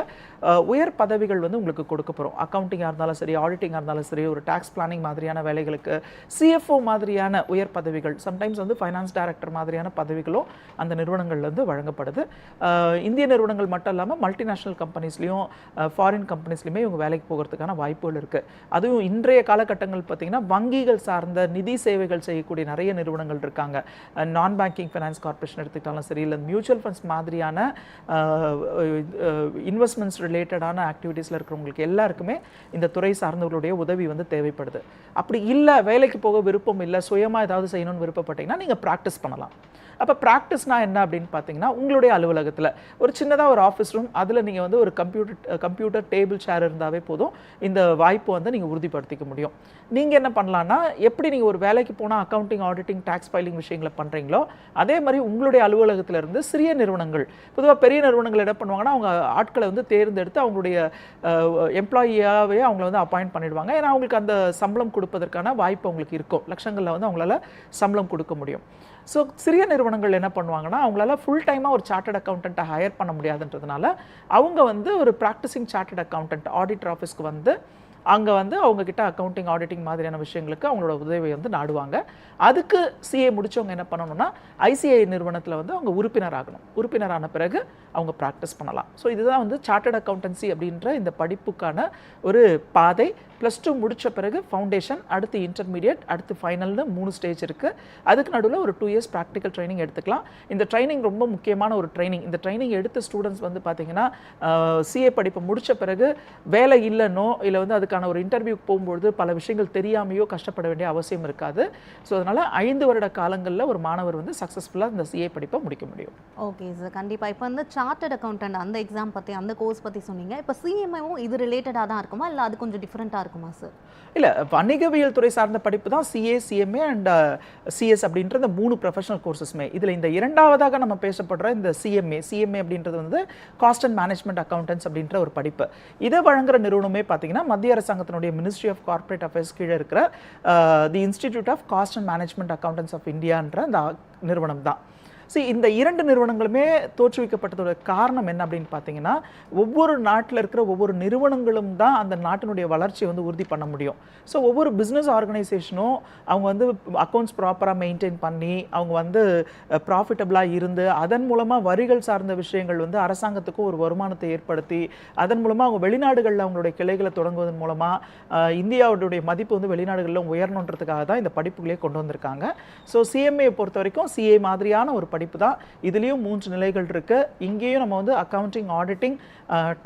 உயர் பதவிகள் வந்து உங்களுக்கு கொடுக்க போகிறோம். அக்கௌண்டிங்காக இருந்தாலும் சரி, ஆடிட்டிங்காக இருந்தாலும் சரி, ஒரு டேக்ஸ் பிளானிங் மாதிரியான வேலைகளுக்கு, சிஎஃப்ஓ மாதிரியான உயர் பதவிகள், சம்டைம்ஸ் வந்து ஃபைனான்ஸ் டைரக்டர் மாதிரியான பதவிகளும் அந்த நிறுவனங்கள்லேருந்து வழங்கப்படுது. இந்திய நிறுவனங்கள் மட்டும் இல்லாமல் மல்டிநேஷ்னல் கம்பெனிஸ்லையும் ஃபாரின் கம்பெனிஸ்லையுமே இவங்க வேலைக்கு போகிறதுக்கான வாய்ப்புகள் இருக்குது. அதுவும் இன்றைய காலகட்டங்கள் பார்த்திங்கன்னா வங்கிகள் சார்ந்த நிதி சேவைகள் செய்யக்கூடிய நிறைய நிறுவனங்கள் இருக்காங்க. நான் பேங்கிங் ஃபைனான்ஸ் கார்பரேஷன் எடுத்துக்கிட்டாலும் சரி, இல்லை மியூச்சுவல் ஃபண்ட்ஸ் மாதிரியான இன்வெஸ்ட்மெண்ட்ஸ் ரிலேட்டடான ஆக்டிவிட்டீஸில் இருக்கிறவங்களுக்கு எல்லாருக்குமே இந்த துறை சார்ந்தவர்களுடைய உதவி வந்து தேவைப்படுது. அப்படி இல்லை, வேலைக்கு போக விருப்பம் இல்லை, சுயமாக ஏதாவது செய்யணும்னு விருப்பப்பட்டீங்கன்னா நீங்கள் ப்ராக்டிஸ் பண்ணலாம். அப்போ ப்ராக்டிஸ்னா என்ன அப்படின்னு பார்த்தீங்கன்னா, உங்களுடைய அலுவலகத்தில் ஒரு சின்னதாக ஒரு ஆஃபீஸ் ரூம், அதில் நீங்கள் வந்து ஒரு கம்ப்யூட்டர் டேபிள் சேர் இருந்தாவே போதும் இந்த வாய்ப்பு வந்து நீங்கள் உறுதிப்படுத்திக்க முடியும். நீங்கள் என்ன பண்ணலான்னா, எப்படி நீங்கள் ஒரு வேலைக்கு போனால் அக்கௌண்டிங், ஆடிட்டிங், டேக்ஸ் ஃபைலிங் விஷயங்களை பண்ணுறீங்களோ அதே மாதிரி உங்களுடைய அலுவலகத்தில் இருந்து சிறிய நிறுவனங்கள், பொதுவாக பெரிய நிறுவனங்கள் என்ன பண்ணுவாங்கன்னா அவங்க ஆட்களை வந்து தேர்ந்தெடுத்து அவங்களுடைய எம்ப்ளாயியாகவே அவங்கள வந்து அப்பாயிண்ட் பண்ணிடுவாங்க. ஏன்னா அவங்களுக்கு அந்த சம்பளம் கொடுப்பதற்கான வாய்ப்பு அவங்களுக்கு இருக்கும். லட்சங்களில் வந்து அவங்களால சம்பளம் கொடுக்க முடியும். ஸோ சிறிய நிறுவனங்கள் என்ன பண்ணுவாங்கன்னா, அவங்களால ஃபுல் டைமாக ஒரு சார்ட்டர்ட் அக்கௌண்டண்ட்டை ஹையர் பண்ண முடியாதுன்றதுனால அவங்க வந்து ஒரு ப்ராக்டிசிங் சார்ட்டர்ட் அக்கௌண்டன்ட் ஆடிட்டர் ஆஃபீஸ்க்கு வந்து அங்கே வந்து அவங்கக்கிட்ட அக்கௌண்டிங், ஆடிட்டிங் மாதிரியான விஷயங்களுக்கு அவங்களோட உதவியை வந்து நாடுவாங்க. அதுக்கு சிஏ முடித்தவங்க என்ன பண்ணணும்னா, ஐசிஐ நிறுவனத்தில் வந்து அவங்க உறுப்பினர் ஆகணும். உறுப்பினரான பிறகு அவங்க ப்ராக்டிஸ் பண்ணலாம். ஸோ இதுதான் வந்து சார்ட்டர்ட் அக்கௌண்டன்சி அப்படின்ற இந்த படிப்புக்கான ஒரு பாதை. +2 முடித்த பிறகு ஃபவுண்டேஷன், அடுத்து இன்டர்மீடியட், அடுத்து ஃபைனல்னு 3 ஸ்டேஜ் இருக்குது. அதுக்கு நடுவில் ஒரு 2 இயர்ஸ் ப்ராக்டிக்கல் ட்ரைனிங் எடுத்துக்கலாம். இந்த ட்ரைனிங் ரொம்ப முக்கியமான ஒரு ட்ரைனிங். இந்த ட்ரைனிங் எடுத்த ஸ்டூடெண்ட்ஸ் வந்து பார்த்திங்கன்னா சிஏ படிப்பை முடித்த பிறகு வேலை இல்லைன்னோ இல்லை வந்து அதுக்கான ஒரு இன்டர்வியூக்கு போகும்பொழுது பல விஷயங்கள் தெரியாமையோ கஷ்டப்பட வேண்டிய அவசியம் இருக்காது. ஸோ அதனால் 5 வருட காலங்களில் ஒரு மாணவர் வந்து சக்ஸஸ்ஃபுல்லாக இந்த சிஏ படிப்பை முடிக்க முடியும். ஓகே சார், கண்டிப்பாக. இப்போ வந்து சார்ட்டர்ட் அக்கௌண்டன்ட் அந்த எக்ஸாம் பற்றி, அந்த கோர்ஸ் பற்றி சொன்னீங்க. இப்போ சிஎம்ஏவும் இது ரிலேட்டடாக தான் இருக்குமா, இல்லை அது கொஞ்சம் டிஃப்ரெண்ட்டாக இருக்குமா சார்? இல்லை, வணிகவியல் துறை சார்ந்த படிப்பு தான் சிஏ, சிஎம்ஏ அண்ட் சிஎஸ் அப்படின்ற இந்த 3 ப்ரொஃபஷனல் கோர்சஸ்மே. இதில் இந்த இரண்டாவதாக நம்ம பேசப்படுற இந்த சிஎம்ஏ அப்படின்றது வந்து காஸ்ட் அண்ட் மேனேஜ்மெண்ட் அக்கௌண்டன்ஸ் அப்படின்ற ஒரு படிப்பு. இதை வழங்குற நிறுவனமே பார்த்தீங்கன்னா மத்திய அரசாங்கத்தினுடைய மினிஸ்ட்ரி ஆஃப் கார்ப்பரேட் அஃபேர்ஸ் கீழே இருக்கிற the institute of cost and management accountants of இந்தியான்ற அந்த நிறுவனம் தான். இந்த 2 நிறுவனங்களுமே தோற்றுவிக்கப்பட்டதோட காரணம் என்ன அப்படின்னு பார்த்தீங்கன்னா, ஒவ்வொரு நாட்டில் இருக்கிற ஒவ்வொரு நிறுவனங்களும் தான் அந்த நாட்டினுடைய வளர்ச்சியை வந்து உறுதி பண்ண முடியும். ஸோ ஒவ்வொரு பிஸ்னஸ் ஆர்கனைசேஷனும் அவங்க வந்து அக்கௌண்ட்ஸ் ப்ராப்பராக மெயின்டைன் பண்ணி அவங்க வந்து ப்ராஃபிட்டபிளாக இருந்து அதன் மூலமாக வரிகள் சார்ந்த விஷயங்கள் வந்து அரசாங்கத்துக்கும் ஒரு வருமானத்தை ஏற்படுத்தி அதன் மூலமாக அவங்க வெளிநாடுகளில் அவங்களுடைய கிளைகளை தொடங்குவதன் மூலமாக இந்தியாவுடைய மதிப்பு வந்து வெளிநாடுகளில் உயரணுன்றதுக்காக தான் இந்த படிப்புகளே கொண்டு வந்திருக்காங்க. ஸோ சிஎம்ஏ பொறுத்த வரைக்கும் சிஏ மாதிரியான ஒரு படிப்பு தான். இதுலேயும் 3 நிலைகள் இருக்குது. இங்கேயும் நம்ம வந்து அக்கௌண்டிங், ஆடிட்டிங்,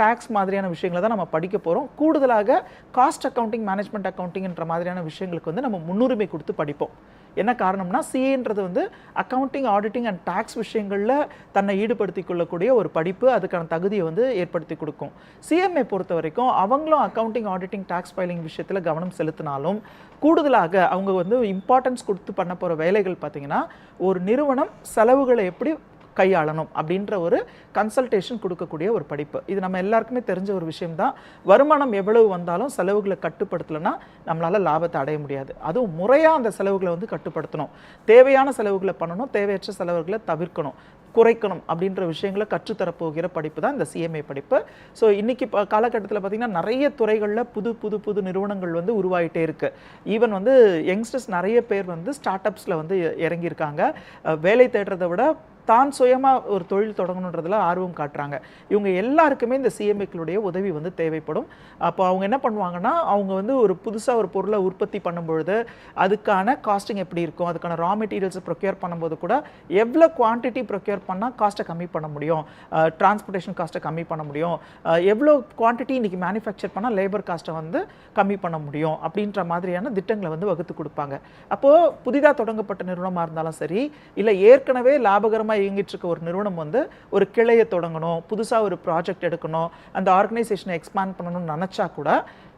டேக்ஸ் மாதிரியான விஷயங்களை தான் நம்ம படிக்க போகிறோம். கூடுதலாக காஸ்ட் அக்கௌண்டிங், மேனேஜ்மெண்ட் அக்கௌண்டிங்ன்ற மாதிரியான விஷயங்களுக்கு வந்து நம்ம முன்னுரிமை கொடுத்து படிப்போம். என்ன காரணம்னா, சிஏன்றது வந்து அக்கௌண்டிங், ஆடிட்டிங் அண்ட் டேக்ஸ் விஷயங்களில் தன்னை ஈடுபடுத்தி கொள்ளக்கூடிய ஒரு படிப்பு. அதுக்கான தகுதியை வந்து ஏற்படுத்தி கொடுக்கும். சிஎம்ஏ பொறுத்த வரைக்கும் அவங்களும் அக்கௌண்டிங், ஆடிட்டிங், டேக்ஸ் ஃபைலிங் விஷயத்தில் கவனம் செலுத்தினாலும் கூடுதலாக அவங்க வந்து இம்பார்ட்டன்ஸ் கொடுத்து பண்ண போகிற வேலைகள் பார்த்திங்கன்னா, ஒரு நிறுவனம் செலவுகளை எப்படி கையாளணும் அப்படின்ற ஒரு கன்சல்டேஷன் கொடுக்கக்கூடிய ஒரு படிப்பு. இது நம்ம எல்லாருக்குமே தெரிஞ்ச ஒரு விஷயம்தான். வருமானம் எவ்வளவு வந்தாலும் செலவுகளை கட்டுப்படுத்தலைன்னா நம்மளால் லாபத்தை அடைய முடியாது. அதுவும் முறையாக அந்த செலவுகளை வந்து கட்டுப்படுத்தணும். தேவையான செலவுகளை பண்ணணும், தேவையற்ற செலவுகளை தவிர்க்கணும், குறைக்கணும் அப்படின்ற விஷயங்களை கற்றுத்தரப்போகிற படிப்பு தான் இந்த சிஎம்ஏ படிப்பு. ஸோ இன்றைக்கி காலகட்டத்தில் பார்த்திங்கன்னா நிறைய துறைகளில் புது நிறுவனங்கள் வந்து உருவாகிட்டே இருக்குது. ஈவன் வந்து யங்ஸ்டர்ஸ் நிறைய பேர் வந்து ஸ்டார்ட் அப்ஸில் வந்து இறங்கியிருக்காங்க. வேலை தேடுறதை விட தான் சுயமாக ஒரு தொழில் தொடங்கணுன்றதுல ஆர்வம் காட்டுறாங்க. இவங்க எல்லாருக்குமே இந்த சிஎம்ஏக்களுடைய உதவி வந்து தேவைப்படும். அப்போ அவங்க என்ன பண்ணுவாங்கன்னா, அவங்க வந்து ஒரு புதுசாக ஒரு பொருளை உற்பத்தி பண்ணும்பொழுது அதுக்கான காஸ்டிங் எப்படி இருக்கும், அதுக்கான ரா மெட்டீரியல்ஸை ப்ரொக்யூர் பண்ணும்போது கூட எவ்வளோ குவான்டிட்டி ப்ரொக்யூர் பண்ணால் காஸ்ட்டை கம்மி பண்ண முடியும், டிரான்ஸ்போர்ட்டேஷன் காஸ்ட்டை கம்மி பண்ண முடியும், எவ்வளோ குவான்டிட்டி இன்றைக்கி மேனுஃபேக்சர் பண்ணால் லேபர் காஸ்ட்டை வந்து கம்மி பண்ண முடியும் அப்படின்ற மாதிரியான திட்டங்களை வந்து வகுத்து கொடுப்பாங்க. அப்போது புதிதாக தொடங்கப்பட்ட நிறுவனமாக இருந்தாலும் சரி, இல்லை ஏற்கனவே லாபகரமாக இயங்கிட்டு இருக்க ஒரு நிறுவனம் வந்து ஒரு கிளையை தொடங்கணும், புதுசாக ஒரு ப்ராஜெக்ட் எடுக்கணும், அந்த ஆர்கனைசேஷனை எக்ஸ்பேண்ட் பண்ணணும்னு நினச்சா கூட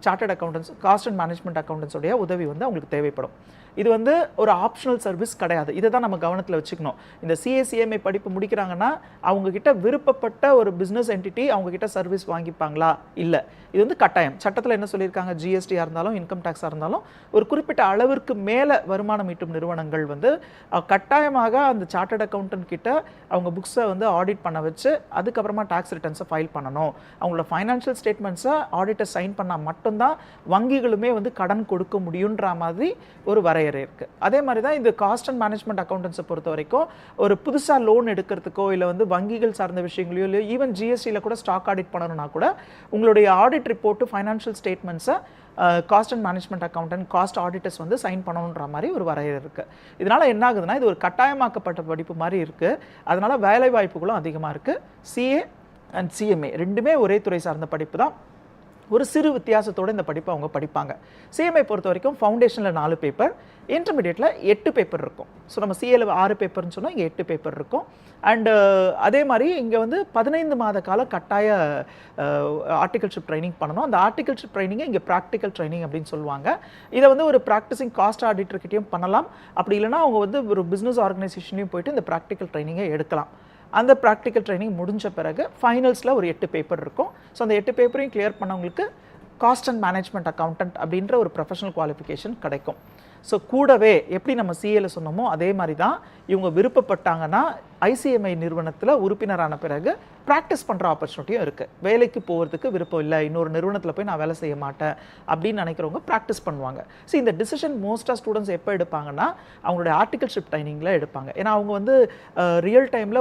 chartered accountants, cost and management அக்கௌண்டன்ஸோடைய உதவி வந்து அவங்களுக்கு தேவைப்படும். இது வந்து ஒரு ஆப்ஷனல் சர்வீஸ் கிடையாது. இதை தான் நம்ம கவனத்தில் வச்சுக்கணும். இந்த சிஏசிஎம்ஏ படிப்பு முடிக்கிறாங்கன்னா அவங்கக்கிட்ட விருப்பப்பட்ட ஒரு பிஸ்னஸ் என்டிட்டி அவங்கக்கிட்ட சர்வீஸ் வாங்கிப்பாங்களா? இல்லை, இது வந்து கட்டாயம். சட்டத்தில் என்ன சொல்லியிருக்காங்க, ஜிஎஸ்டியாக இருந்தாலும் இன்கம் டேக்ஸாக இருந்தாலும் ஒரு குறிப்பிட்ட அளவிற்கு மேலே வருமானம் ஈட்டும் நிறுவனங்கள் வந்து கட்டாயமாக அந்த சார்ட்டர்ட் அக்கௌண்டன்ட் கிட்ட அவங்க புக்ஸை வந்து ஆடிட் பண்ண வச்சு அதுக்கப்புறமா டேக்ஸ் ரிட்டர்ன்ஸை ஃபைல் பண்ணணும். அவங்களோட ஃபைனான்ஷியல் ஸ்டேட்மெண்ட்ஸை ஆடிட்டர் சைன் பண்ணால் மட்டும்தான் வங்கிகளுமே வந்து கடன் கொடுக்க முடியுன்ற மாதிரி ஒரு வரையறை இருக்குது. அதே மாதிரி தான் இந்த காஸ்ட் அண்ட் மேனேஜ்மெண்ட் அக்கௌண்டன்ஸை பொறுத்த வரைக்கும் ஒரு புதுசாக லோன் எடுக்கிறதுக்கோ இல்லை வந்து வங்கிகள் சார்ந்த விஷயங்களையோ இல்லை ஈவன் ஜிஎஸ்டியில் கூட ஸ்டாக் ஆடிட் பண்ணணும்னா கூட உங்களுடைய ஆடிட் ரிப்போர்ட்டு, ஃபைனான்ஷியல் ஸ்டேட்மெண்ட்ஸை cost and management accountant, cost auditors வந்து சைன் பண்ணணுன்ற மாதிரி ஒரு வரையறை இருக்குது. இதனால் என்ன ஆகுதுன்னா, இது ஒரு கட்டாயமாக்கப்பட்ட படிப்பு மாதிரி இருக்குது. அதனால் வேலை வாய்ப்புகளும் அதிகமாக இருக்குது. சிஏ அண்ட் சிஎம்ஏ ரெண்டுமே ஒரே துறை சார்ந்த படிப்பு தான். ஒரு சிறு வித்தியாசத்தோடு இந்த படிப்பை அவங்க படிப்பாங்க. சிஎம்ஏ பொறுத்த வரைக்கும் ஃபவுண்டேஷனில் 4 பேப்பர், இன்டர்மீடியேட்டில் 8 பேப்பர் இருக்கும். ஸோ நம்ம சிஏல 6 பேப்பர்னு சொன்னால் இங்கே 8 பேப்பர் இருக்கும். அண்டு அதே மாதிரி இங்கே வந்து 15 மாத கால கட்டாய ஆர்டிகல்ஷிப் ட்ரைனிங் பண்ணணும். அந்த ஆர்டிகல்ஷிப் ட்ரைனிங்கை இங்கே ப்ராக்டிக்கல் ட்ரைனிங் அப்படின்னு சொல்லுவாங்க. இதை வந்து ஒரு ப்ராக்டிசிங் காஸ்ட் ஆடிட்டர்கிட்டையும் பண்ணலாம். அப்படி இல்லைனா அவங்க வந்து ஒரு பிஸ்னஸ் ஆர்கனைசேஷன்லையும் போயிட்டு இந்த ப்ராக்டிக்கல் ட்ரைனிங்கை எடுக்கலாம். அந்த ப்ராக்டிக்கல் ட்ரைனிங் முடிஞ்ச பிறகு ஃபைனல்ஸில் ஒரு 8 பேப்பர் இருக்கும். ஸோ அந்த 8 பேப்பரையும் கிளியர் பண்ணவங்களுக்கு காஸ்ட் அண்ட் மேனேஜ்மெண்ட் அக்கௌண்டன்ட் அப்படின்ற ஒரு ப்ரொஃபஷனல் குவாலிஃபிகேஷன் கிடைக்கும். ஸோ கூடவே எப்படி நம்ம சிஏல சொன்னோமோ அதே மாதிரி தான் இவங்க விருப்பப்பட்டாங்கன்னா ஐசிஎம்ஐ நிறுவனத்தில் உறுப்பினரான பிறகு ப்ராக்டிஸ் பண்ணுற ஆப்பர்ச்சுனிட்டியும் இருக்குது. வேலைக்கு போகிறதுக்கு விருப்பம் இல்லை, இன்னொரு நிறுவனத்தில் போய் நான் வேலை செய்ய மாட்டேன் அப்படின்னு நினைக்கிறவங்க ப்ராக்டிஸ் பண்ணுவாங்க. ஸோ இந்த டிசிஷன் மோஸ்ட்டாக ஸ்டூடெண்ட்ஸ் எப்போ எடுப்பாங்கன்னா அவங்களுடைய ஆர்டிகல்ஷிப் ட்ரைனிங்கில் எடுப்பாங்க. ஏன்னா அவங்க வந்து ரியல் டைமில்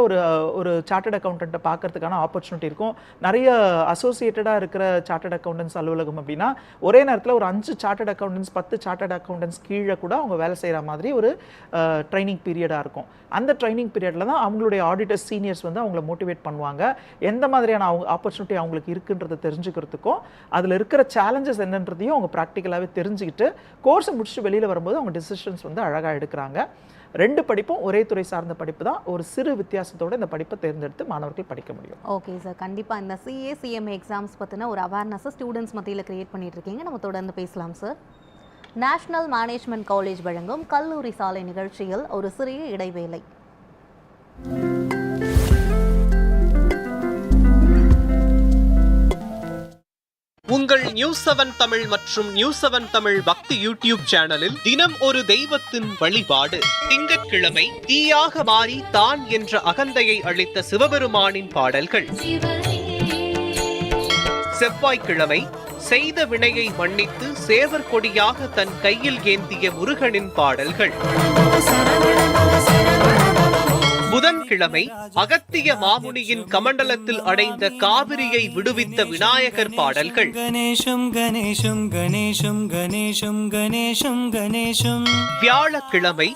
ஒரு சார்ட்டர்ட் அக்கௌண்டண்ட்டை பார்க்கறதுக்கான ஆப்பர்ச்சுனிட்டி இருக்கும். நிறைய அசோசியேட்டடாக இருக்கிற சார்ட்டர்ட் அக்கௌண்டன்ஸ் அலுவலகம் அப்படின்னா ஒரே நேரத்தில் ஒரு 5 சார்ட்டர்ட் அக்கௌண்டன்ஸ் 10 சார்ட்டர்ட் அக்கௌண்டன்ஸ் கீழே கூட அவங்க வேலை செய்கிற மாதிரி ஒரு ட்ரைனிங் பீரியடாக இருக்கும். அந்த ட்ரைனிங் பீரியடில் தான் அவங்களுடைய ஆடிட்டர்ஸ் சீனியர்ஸ் வந்து அவங்கள மோட்டிவேட் பண்ணுவாங்க. எந்த மாதிரியான ஆப்பர்ச்சுனிட்டி அவங்களுக்கு இருக்குன்றதை தெரிஞ்சுக்கிறதுக்கும் அதில் இருக்கிற சேலஞ்சஸ் என்னன்றதையும் அவங்க ப்ராக்டிக்கலாகவே தெரிஞ்சுக்கிட்டு கோர்ஸை முடிச்சுட்டு வெளியில் வரும்போது அவங்க டிசிஷன்ஸ் வந்து அழகாக எடுக்கிறாங்க. 2 படிப்பும் ஒரே துறை சார்ந்த படிப்பு தான். ஒரு சிறு வித்தியாசத்தோடு இந்த படிப்பை தேர்ந்தெடுத்து மாணவர்கள் படிக்க முடியும். ஓகே சார், கண்டிப்பாக இந்த சிஏ சிஎம்ஏ எக்ஸாம்ஸ் பற்றின ஒரு அவேர்னஸை ஸ்டூடெண்ட்ஸ் மத்தியில் கிரியேட் பண்ணிட்டு இருக்கீங்க. நம்ம தொடர்ந்து பேசலாம் சார். நேஷனல் மேனேஜ்மெண்ட் காலேஜ் வழங்கும் கல்லூரி சாலை நிகழ்ச்சியில் ஒரு சிறிய இடைவேளை. உங்கள் நியூஸ் 7 தமிழ் மற்றும் நியூஸ் 7 தமிழ் பக்தி யூடியூப் சேனலில் தினம் ஒரு தெய்வத்தின் வழிபாடு. திங்கட்கிழமை தீயாக மாறி தான் என்ற அகந்தையை அளித்த சிவபெருமானின் பாடல்கள். செவ்வாய்க்கிழமை செய்த வினையை மன்னித்து சேவர் கொடியாக தன் கையில் ஏந்திய முருகனின் பாடல்கள். புதன்கிழமை அகத்திய மாமுனியின் கமண்டலத்தில் அடைந்த காவிரியை விடுவித்த விநாயகர் பாடல்கள். கணேசம் கணேசம் கணேசம் கணேசம் கணேசம் கணேசம். வியாழக்கிழமை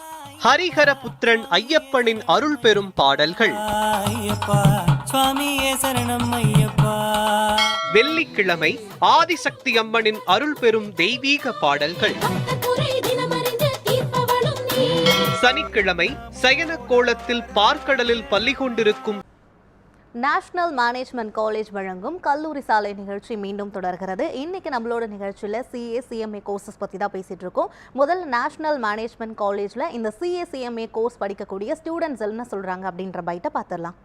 ஹரிஹர புத்திரன் ஐயப்பனின் அருள் பெறும் பாடல்கள். ஐயப்பா சுவாமியே சரணம் ஐயப்பா. வெள்ளிக்கிழமை ஆதிசக்தி அம்மனின் அருள் பெறும் தெய்வீக பாடல்கள். சனிக்கிழமை சயன கோலத்தில் பார்க்கடலில் பள்ளி கொண்டிருக்கும் நேஷனல் மேனேஜ்மெண்ட் காலேஜ் வழங்கும் கல்லூரி சாலை நிகழ்ச்சி மீண்டும் தொடர்கிறது. இன்னைக்கு நம்மளோட நிகழ்ச்சியில் சிஏ சிஎம்ஏ கோர்சஸ் பற்றி தான் பேசிட்டு இருக்கோம். முதல்ல நேஷனல் மேனேஜ்மெண்ட் காலேஜில் இந்த சிஏ சிஎம்ஏ கோர்ஸ் படிக்கக்கூடிய ஸ்டூடெண்ட்ஸ் என்ன சொல்கிறாங்க அப்படின்ற பைட்டை பார்த்துடலாம்.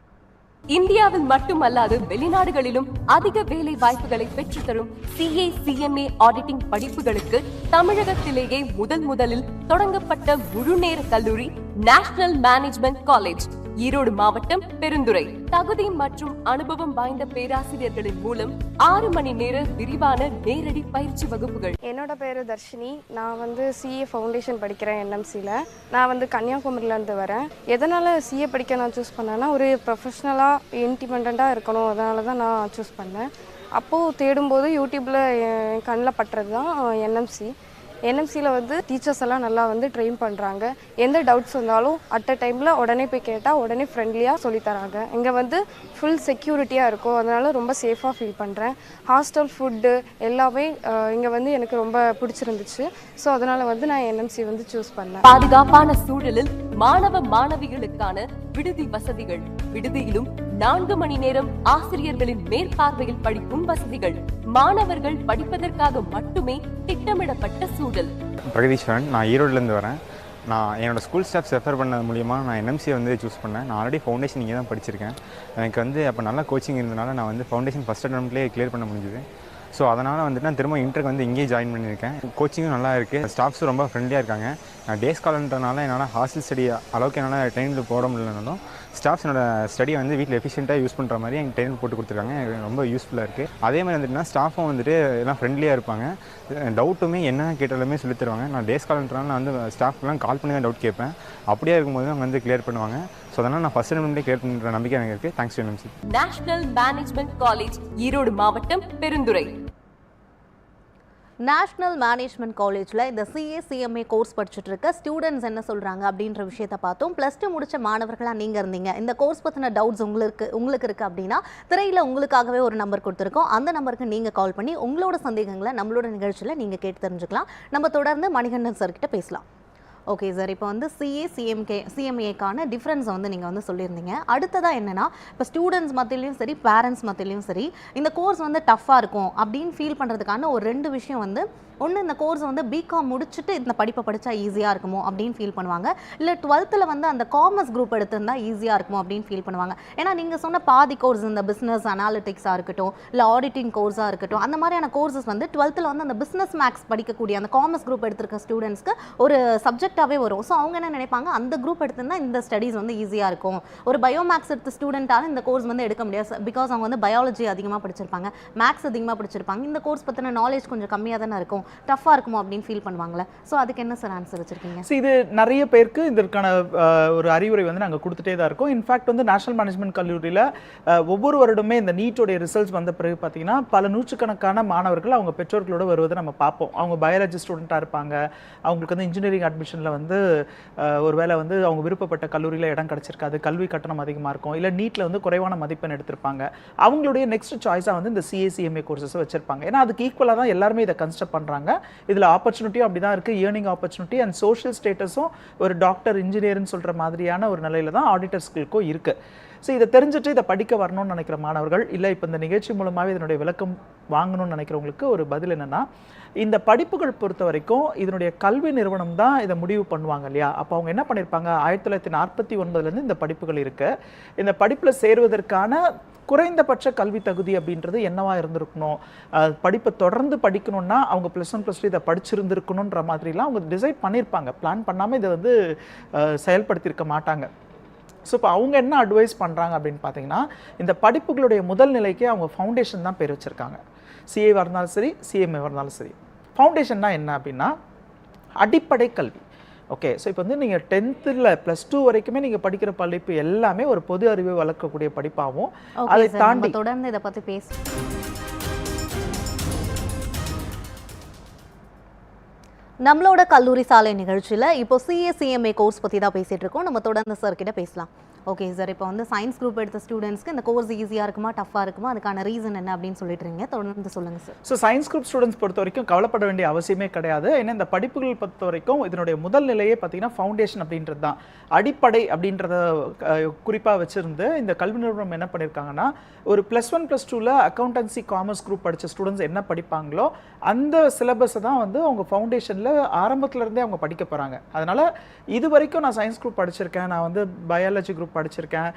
இந்தியாவில் மட்டுமல்லாது வெளிநாடுகளிலும் அதிக வேலை வாய்ப்புகளை பெற்றுத்தரும் சிஏ சிஎம்ஏ ஆடிட்டிங் படிப்புகளுக்கு தமிழகத்திலேயே முதலில் தொடங்கப்பட்ட முழுநேர கல்லூரி நேஷனல் மேனேஜ்மெண்ட் காலேஜ். ஈரோடு மாவட்டம் பெருந்துறை. தகுதி மற்றும் அனுபவம் வாய்ந்த பேராசிரியர்களின் மூலம் 6 மணி நேர விரிவான நேரடி பயிற்சி வகுப்புகள். என்னோட பேர் தர்ஷினி. நான் வந்து சிஏ ஃபவுண்டேஷன் படிக்கிறேன் என்எம்சியில். நான் வந்து கன்னியாகுமரியிலேருந்து வரேன். எதனால் சிஏ படிக்க நான் சூஸ் பண்ணேன்னா, ஒரு ப்ரொஃபஷ்னலாக இண்டிபெண்ட்டாக இருக்கணும், அதனால தான் நான் சூஸ் பண்ணேன். அப்போது தேடும்போது யூடியூப்பில் என் கண்ணில் பட்டுறது தான் என்எம்சியில் வந்து டீச்சர்ஸ் எல்லாம் நல்லா வந்து ட்ரெயின் பண்ணுறாங்க. எந்த டவுட்ஸ் வந்தாலும் அட் அ டைமில் உடனே போய் கேட்டால் உடனே ஃப்ரெண்ட்லியாக சொல்லித்தராங்க. இங்கே வந்து ஃபுல் செக்யூரிட்டியாக இருக்கும், அதனால ரொம்ப சேஃபாக ஃபீல் பண்ணுறேன். ஹாஸ்டல் ஃபுட்டு எல்லாமே இங்கே வந்து எனக்கு ரொம்ப பிடிச்சிருந்துச்சு. ஸோ அதனால் வந்து நான் என்எம்சி வந்து சூஸ் பண்ணேன். பாதுகாப்பான சூழலில் மாணவ மாணவிகளுக்கான விடுதி வசதிகள். விடுதியிலும் 4 மணி நேரம் ஆசிரியர்களின் மேற்பார்வையில் படிக்கும் வசதிகள். மாணவர்கள் படிப்பதற்காக மட்டுமே திட்டமிடப்பட்ட சூழல். பிரகதீஸ்வரன், நான் ஈரோடுலேருந்து வரேன். நான் என்னோடய ஸ்கூல் ஸ்டாஃப்ஸ் ரெஃபர் பண்ணது மூலிமா நான் என்எம்சியை வந்து சூஸ் பண்ணேன். நான் ஆல்ரெடி ஃபவுண்டேஷன் இங்கே தான் படிச்சிருக்கேன். எனக்கு வந்து அப்போ நல்லா கோச்சிங் இருந்தனால நான் வந்து ஃபவுண்டேஷன் ஃபஸ்ட் அட்டம்ப்ட்லேயே கிளியர் பண்ண முடிஞ்சுது. ஸோ அதனால் வந்துட்டு நான் திரும்ப இன்டருக்கு வந்து இங்கேயே ஜாயின் பண்ணியிருக்கேன். கோச்சிங்கும் நல்லா இருக்குது, ஸ்டாஃப்ஸும் ரொம்ப ஃப்ரெண்ட்லியாக இருக்காங்க. நான் டே ஸ்காலர்ன்றனால என்னால் ஹாஸ்டல் ஸ்டடி அளவுக்கு என்னால் ட்ரெயினில் போட முடியலனாலும் ஸ்டாஃப்ஸ் என்னோடய ஸ்டடியை வந்து வீட்டில் எஃபிஷியண்ட்டாக யூஸ் பண்ணுற மாதிரி எங்கள் ட்ரெயினில் போட்டு கொடுத்துருக்காங்க. எனக்கு ரொம்ப யூஸ்ஃபுல்லாக இருக்குது. அதே மாதிரி வந்துட்டுனா ஸ்டாஃபும் வந்துட்டு எல்லாம் ஃப்ரெண்ட்லியாக இருப்பாங்க. டவுட்டுமே என்ன கேட்டாலுமே சொல்லித் தருவாங்க. நான் டே ஸ்காலர்ன்றனால நான் வந்து ஸ்டாஃப்லாம் கால் பண்ணி தான் டவுட் கேட்பேன். அப்படியே இருக்கும்போது அவங்க வந்து கிளியர் பண்ணுவாங்க. ஸோ அதனால் நான் ஃபஸ்ட் அட்டம்ப்ட்லேயே கிளியர் பண்ணுற நம்பிக்கை எனக்கு இருக்குது. Thanks to NMC. National management college, Erode மாவட்டம், பெருந்துறை. நேஷ்னல் மேனேஜ்மெண்ட் காலேஜில் இந்த சிஏசிஎம்ஏ கோர்ஸ் படிச்சுட்டு இருக்க ஸ்டூடெண்ட்ஸ் என்ன சொல்கிறாங்க அப்படின்ற விஷயத்தை பார்த்தோம். +2 முடித்த மாணவர்களாக நீங்கள் இருந்தீங்க, இந்த கோர்ஸ் பற்றின டவுட்ஸ் உங்களுக்கு இருக்குது அப்படின்னா திரையில் உங்களுக்காகவே ஒரு நம்பர் கொடுத்துருக்கோம். அந்த நம்பருக்கு நீங்கள் கால் பண்ணி உங்களோட சந்தேகங்களை நம்மளோட நிகழ்ச்சியில் நீங்கள் கேட்டு தெரிஞ்சுக்கலாம். நம்ம தொடர்ந்து மணிகண்டன் சார்கிட்ட பேசலாம். ஓகே சார், இப்போ வந்து சிஏசிஎம்ஏக்கான டிஃப்ரென்ஸை வந்து நீங்கள் வந்து சொல்லியிருந்தீங்க. அடுத்ததாக என்னென்னா, இப்போ ஸ்டூடெண்ட்ஸ் மத்தியிலையும் சரி பேரண்ட்ஸ் மத்தியிலையும் சரி இந்த கோர்ஸ் வந்து டஃப்பாக இருக்கும் அப்படின்னு ஃபீல் பண்ணுறதுக்கான ஒரு 2 விஷயம் வந்து, ஒன்று இந்த கோர்ஸ் வந்து பிகாம் முடிச்சுட்டு இந்த படிப்பை படித்தா ஈஸியாக இருக்குமோ அப்படின்னு ஃபீல் பண்ணுவாங்க. இல்லை 12th வந்து அந்த காமர்ஸ் குரூப் எடுத்திருந்தால் ஈஸியாக இருக்குமோ அப்படின்னு ஃபீல் பண்ணுவாங்க. ஏன்னா நீங்கள் சொன்ன பாதி கோர்ஸ் இந்த பிஸ்னஸ் அனாலிட்டிக்ஸாக இருக்கட்டும், இல்லை ஆடிட்டிங் கோர்ஸாக இருக்கட்டும், அந்த மாதிரியான கோர்சஸ் வந்து 12th வந்து அந்த பிஸ்னஸ் மேக்ஸ் படிக்கக்கூடிய அந்த காமர்ஸ் குரூப் எடுத்திருக்க ஸ்டூடெண்ட்ஸ்க்கு ஒரு சப்ஜெக்டாகவே வரும். ஸோ அவங்க என்ன நினைப்பாங்க, அந்த குரூப் எடுத்திருந்தால் இந்த ஸ்டடீஸ் வந்து ஈஸியாக இருக்கும். ஒரு பயோமேக்ஸ் எடுத்த ஸ்டூடெண்ட்டால் இந்த கோர்ஸ் வந்து எடுக்க முடியாது, பிகாஸ் அவங்க வந்து பயாலஜி அதிகமாக படிச்சிருப்பாங்க, மேக்ஸ் அதிகமாக படிச்சிருப்பாங்க, இந்த கோர்ஸ் பற்றின நாலேஜ் கொஞ்சம் கம்மியாக தானே இருக்கும், டஃப்பாக இருக்குமோ அப்படின்னு ஃபீல் பண்ணுவாங்களே. ஸோ அதுக்கு என்ன சார் ஆன்சர் வச்சுருக்கீங்க? இது நிறைய பேருக்கு இதற்கான ஒரு அறிவுரை வந்து நாங்கள் கொடுத்துட்டே தான் இருக்கோம். இன்ஃபேக்ட் வந்து நேஷனல் மேனேஜ்மெண்ட் கல்லூரியில் ஒவ்வொரு வருடமே இந்த நீட்டோடைய ரிசல்ட்ஸ் வந்த பிறகு பார்த்தீங்கன்னா பல நூற்றுக்கணக்கான மாணவர்கள் அவங்க பெற்றோர்களோடு வருவதை நம்ம பார்ப்போம். அவங்க பயாலஜி ஸ்டூடெண்ட்டாக இருப்பாங்க, அவங்களுக்கு வந்து இன்ஜினியரிங் அட்மிஷனில் வந்து ஒருவேளை வந்து அவங்க விருப்பப்பட்ட கல்லூரியில் இடம் கிடச்சிருக்காது, கல்வி கட்டணம் அதிகமாக இருக்கும், இல்லை நீட்டில் வந்து குறைவான மதிப்பெண் எடுத்திருப்பாங்க. அவங்களுடைய நெக்ஸ்ட் சாய்ஸாக வந்து இந்த சிஏசிஎம்ஏ கோர்சஸ் வச்சிருப்பாங்க. ஏன்னா அதுக்கு ஈக்குவலாக தான் எல்லாருமே இதை கன்சிடர் பண்ணுறாங்க. இதில் ஆப்பர்ச்சுனிட்டியும் அப்படி தான் இருக்குது, ஏர்னிங் ஆப்பர்ச்சுனிட்டி அண்ட் சோஷியல் ஸ்டேட்டஸும் ஒரு டாக்டர் இன்ஜினியர்னு சொல்கிற மாதிரியான ஒரு நிலையில் தான் ஆடிட்டர்ஸ்களுக்கும் இருக்குது. ஸோ இதை தெரிஞ்சுட்டு இதை படிக்க வரணும்னு நினைக்கிற மாணவர்கள், இல்லை இப்போ இந்த நிகழ்ச்சி மூலமாகவே இதனுடைய விளக்கம் வாங்கணும்னு நினைக்கிறவங்களுக்கு ஒரு பதில் என்னென்னா, இந்த படிப்புகள் பொறுத்த வரைக்கும் இதனுடைய கல்வி நிறுவனம் தான் இதை முடிவு பண்ணுவாங்க இல்லையா. அப்போ அவங்க என்ன பண்ணியிருப்பாங்க, 1949 இந்த படிப்புகள் இருக்குது. இந்த படிப்பில் சேருவதற்கான குறைந்தபட்ச கல்வி தகுதி அப்படின்றது என்னவா இருந்திருக்கணும், படிப்பை தொடர்ந்து படிக்கணும்னா அவங்க +1 +2 இதை படிச்சிருந்துருக்கணுன்ற மாதிரிலாம் அவங்க டிசைட் பண்ணியிருப்பாங்க. பிளான் பண்ணாமல் இதை வந்து செயல்படுத்தியிருக்க மாட்டாங்க. ஸோ இப்போ அவங்க என்ன அட்வைஸ் பண்ணுறாங்க அப்படின்னு பார்த்தீங்கன்னா, இந்த படிப்புகளுடைய முதல் நிலைக்கே அவங்க ஃபவுண்டேஷன் தான் பேர் வச்சுருக்காங்க. சிஏவாக இருந்தாலும் சரி, சிஎம்ஏவாக இருந்தாலும் சரி. ஃபவுண்டேஷன்னா என்ன அப்படின்னா அடிப்படை கல்வி. ஓகே, ஸோ இப்போ வந்து நீங்கள் 10th +2 வரைக்குமே நீங்கள் படிக்கிற படிப்பு எல்லாமே ஒரு பொது அறிவை வளர்க்கக்கூடிய படிப்பாகவும், அதை தாண்டி தொடர்ந்து இதை பற்றி பேச நம்மளோட கல்லூரி சாலை நிகழ்ச்சியில் இப்போ சிஏசிஎம்ஏ கோர்ஸ் பற்றி தான் பேசிகிட்டு இருக்கோம். நம்ம தொடர்ந்து சார் கிட்ட பேசலாம். ஓகே சார், இப்போ வந்து சயின்ஸ் குரூப் எடுத்த ஸ்டூடெண்ட்ஸ்க்கு இந்த கோர்ஸ் ஈஸியாக இருக்குமா டஃப்பாக இருக்குமா, அதுக்கான ரீசன் என்ன அப்படின்னு சொல்லிட்டுருங்க, தொடர்ந்து சொல்லுங்கள் sir. So science group students பொறுத்த வரைக்கும் கவலைப்பட வேண்டிய அவசியமே கிடையாது. ஏன்னா இந்த படிப்புகள் பொறுத்த வரைக்கும் இதனுடைய முதல் நிலையே பார்த்தீங்கன்னா ஃபவுண்டேஷன் அப்படின்றது தான், அடிப்படை அப்படின்றத குறிப்பாக வச்சுருந்து இந்த கல்வி நிறுவனம் என்ன பண்ணியிருக்காங்கன்னா, ஒரு +1 +2 அக்கௌண்டன்சி காமர்ஸ் குரூப் படித்த ஸ்டூடெண்ட்ஸ் என்ன படிப்பாங்களோ அந்த சிலபஸை தான் வந்து அவங்க ஃபவுண்டேஷனில் ஆரம்பத்துலேருந்தே அவங்க படிக்க போகிறாங்க. அதனால் இது வரைக்கும் நான் சயின்ஸ் குரூப் படிச்சிருக்கேன், நான் வந்து பயாலஜி குரூப் படிச்சிருக்கேன்,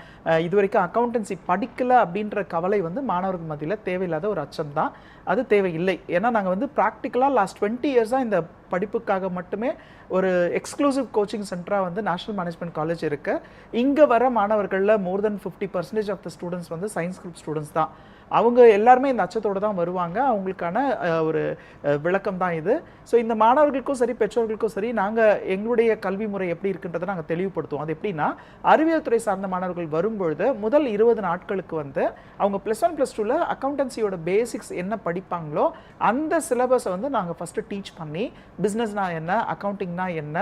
இது வரைக்கும் அக்கௌண்டன்சி படிக்கல அப்படின்ற கவலை வந்து மாணவர்கள் மத்தியில் தேவையில்லாத ஒரு அச்சம் தான். அது தேவையில்லை. ஏன்னா நாங்கள் வந்து ப்ராக்டிக்கலாக லாஸ்ட் 20 இயர்ஸாக இந்த படிப்புக்காக மட்டுமே ஒரு எக்ஸ்க்ளூசிவ் கோச்சிங் சென்டராக வந்து நேஷனல் மேனேஜ்மெண்ட் காலேஜ் இருக்குது. இங்கே வர மாணவர்களில் மோர் தென் 50% ஆஃப் த ஸ்டூடெண்ட்ஸ் வந்து சயின்ஸ் குரூப் ஸ்டூடெண்ட்ஸ் தான். அவங்க எல்லாருமே இந்த அச்சத்தோடு தான் வருவாங்க. அவங்களுக்கான ஒரு விளக்கம் தான் இது. ஸோ இந்த மாணவர்களுக்கும் சரி பெற்றோர்களுக்கும் சரி நாங்கள் எங்களுடைய கல்வி முறை எப்படி இருக்குன்றதை நாங்கள் தெளிவுபடுத்துவோம். அது எப்படின்னா, அறிவியல் துறை சார்ந்த மாணவர்கள் வரும்பொழுது முதல் 20 நாட்களுக்கு வந்து அவங்க +1 +2ல அக்கௌண்டன்சியோட பேசிக்ஸ் என்ன படிப்பாங்களோ அந்த சிலபஸை வந்து நாங்கள் ஃபஸ்ட்டு டீச் பண்ணி, பிஸ்னஸ்னா என்ன, அக்கௌண்டிங்னா என்ன,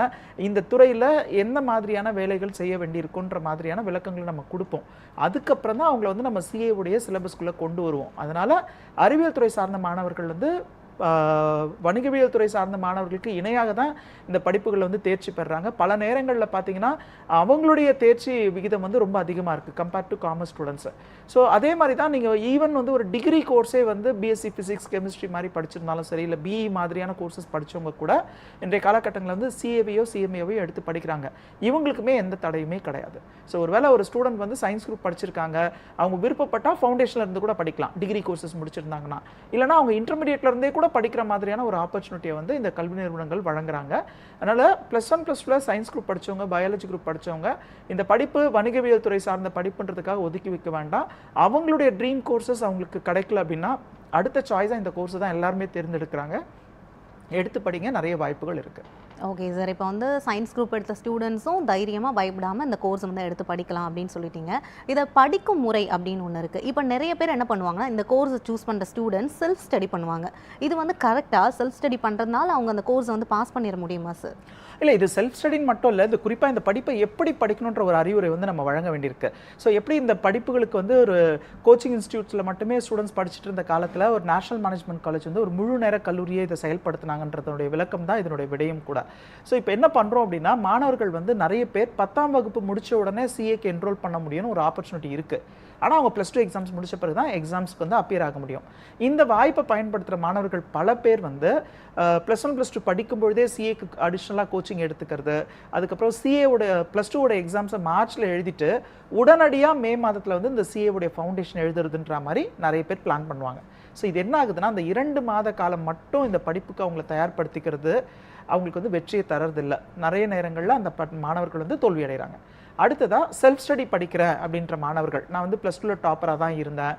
இந்த துறையில் என்ன மாதிரியான வேலைகள் செய்ய வேண்டியிருக்குன்ற மாதிரியான விளக்கங்களை நம்ம கொடுப்போம். அதுக்கப்புறம் தான் அவங்கள வந்து நம்ம CA உடைய சிலபஸ்குள்ளே கொண்டு வருவோம். அதனால் அறிவியல் துறை சார்ந்த மாணவர்கள் வந்து வணிகவியல் துறை சார்ந்த மாணவர்களுக்கு இணையாக தான் இந்த படிப்புகளில் வந்து தேர்ச்சி பெறுறாங்க. பல நேரங்களில் பார்த்தீங்கன்னா அவங்களுடைய தேர்ச்சி விகிதம் வந்து ரொம்ப அதிகமாக இருக்குது compared to commerce students. So அதே மாதிரி தான் நீங்கள் ஈவன் வந்து ஒரு டிகிரி கோர்ஸே வந்து BSc ஃபிசிக்ஸ் கெமிஸ்ட்ரி மாதிரி படிச்சிருந்தாலும் சரி, இல்லை BE மாதிரியான கோர்சஸ் படித்தவங்க கூட இன்றைய காலகட்டங்களில் வந்து CAவையோ CMAவையோ எடுத்து படிக்கிறாங்க. இவங்களுக்குமே எந்த தடையுமே கிடையாது. ஸோ ஒருவேளை ஒரு ஸ்டூடெண்ட் வந்து சயின்ஸ் குரூப் படிச்சிருக்காங்க, அவங்க விருப்பப்பட்டால் ஃபவுண்டேஷனில் இருந்து கூட படிக்கலாம் டிகிரி கோர்சஸ் முடிச்சிருந்தாங்கன்னா, இல்லைனா அவங்க இன்டர்மீடியட்ல இருந்தே கூட படிக்கிற மாதிரியான ஒரு ஆப்பர்ச்சுனிட்டியை வந்து இந்த கல்வி நிறுவனங்கள் வழங்குறாங்க. அதனால் +1 +2 சயின்ஸ் குரூப் படித்தவங்க, பயாலஜி குரூப் படித்தவங்க இந்த படிப்பு வணிகவியல் துறை சார்ந்த படிப்புன்றதுக்காக ஒதுக்கி வைக்க வேண்டாம். அவங்களுடைய ட்ரீம் கோர்சஸ் அவங்களுக்கு கிடைக்கல அப்படின்னா அடுத்த சாய்ஸாக இந்த கோர்ஸை தான் எல்லாருமே தேர்ந்தெடுக்கிறாங்க. எடுத்து படிங்க, நிறைய வாய்ப்புகள் இருக்குது. ஓகே சார், இப்போ வந்து சயின்ஸ் குரூப் எடுத்த ஸ்டூடெண்ட்ஸும் தைரியமாக பயப்படாமல் இந்த கோர்ஸ் வந்து எடுத்து படிக்கலாம் அப்படின்னு சொல்லிட்டீங்க. இதை படிக்கும் முறை அப்படின்னு ஒன்று இருக்குது. இப்போ நிறைய பேர் என்ன பண்ணுவாங்கன்னா, இந்த கோர்ஸை சூஸ் பண்ணுற ஸ்டூடெண்ட்ஸ் செல்ஃப் ஸ்டடி பண்ணுவாங்க. இது வந்து கரெக்டாக செல்ஃப் ஸ்டடி பண்ணுறதுனால அவங்க அந்த கோர்ஸை வந்து பாஸ் பண்ணிட முடியுமா சார்? இல்லை, இது செல்ஃப் ஸ்டடின்னு மட்டும் இல்லை, இது குறிப்பாக இந்த படிப்பை எப்படி படிக்கணுன்ற ஒரு அறிவுரை வந்து நம்ம வழங்க வேண்டியிருக்கு. ஸோ எப்படி இந்த படிப்புகளுக்கு வந்து ஒரு கோச்சிங் இன்ஸ்டியூட்ஸில் மட்டுமே ஸ்டூடெண்ட்ஸ் படிச்சுட்டு இருந்த காலத்தில் ஒரு நேஷனல் மேனேஜ்மெண்ட் காலேஜ் வந்து ஒரு முழு நேர கல்லூரியை இதை செயல்படுத்தினாங்கன்றதோடைய விளக்கம் தான் இதனுடைய விடயம் கூட. ஸோ இப்போ என்ன பண்ணுறோம் அப்படின்னா, மாணவர்கள் வந்து நிறைய பேர் 10ஆம் வகுப்பு முடித்த உடனே CAக்கு என்ரோல் பண்ண முடியும்னு ஒரு ஆப்பர்ச்சுனிட்டி இருக்குது. ஆனால் அவங்க +2 எக்ஸாம்ஸ் முடிச்ச பிறகு தான் எக்ஸாம்ஸ்க்கு வந்து அப்பியர் ஆக முடியும். இந்த வாய்ப்பை பயன்படுத்துகிற மாணவர்கள் பல பேர் வந்து +1 +2 படிக்கும்பொழுதே CAக்கு அடிஷ்னலாக கோச்சிங் எடுத்துக்கிறது, அதுக்கப்புறம் CAவோட +2வோட எக்ஸாம்ஸை மார்ச்சில் எழுதிட்டு உடனடியாக மே மாதத்தில் வந்து இந்த CAவுடைய ஃபவுண்டேஷன் எழுதுறதுன்ற மாதிரி நிறைய பேர் பிளான் பண்ணுவாங்க. ஸோ இது என்ன ஆகுதுன்னா, அந்த 2 மாத காலம் மட்டும் இந்த படிப்புக்கு அவங்கள தயார்படுத்திக்கிறது அவங்களுக்கு வந்து வெற்றியை தரதில்லை. நிறைய நேரங்களில் அந்த மாணவர்கள் வந்து தோல்வி அடைகிறாங்க. அடுத்ததாக செல்ஃப் ஸ்டடி படிக்கிறேன் அப்படின்ற மாணவர்கள், நான் வந்து +2ல டாப்பராக தான் இருந்தேன்,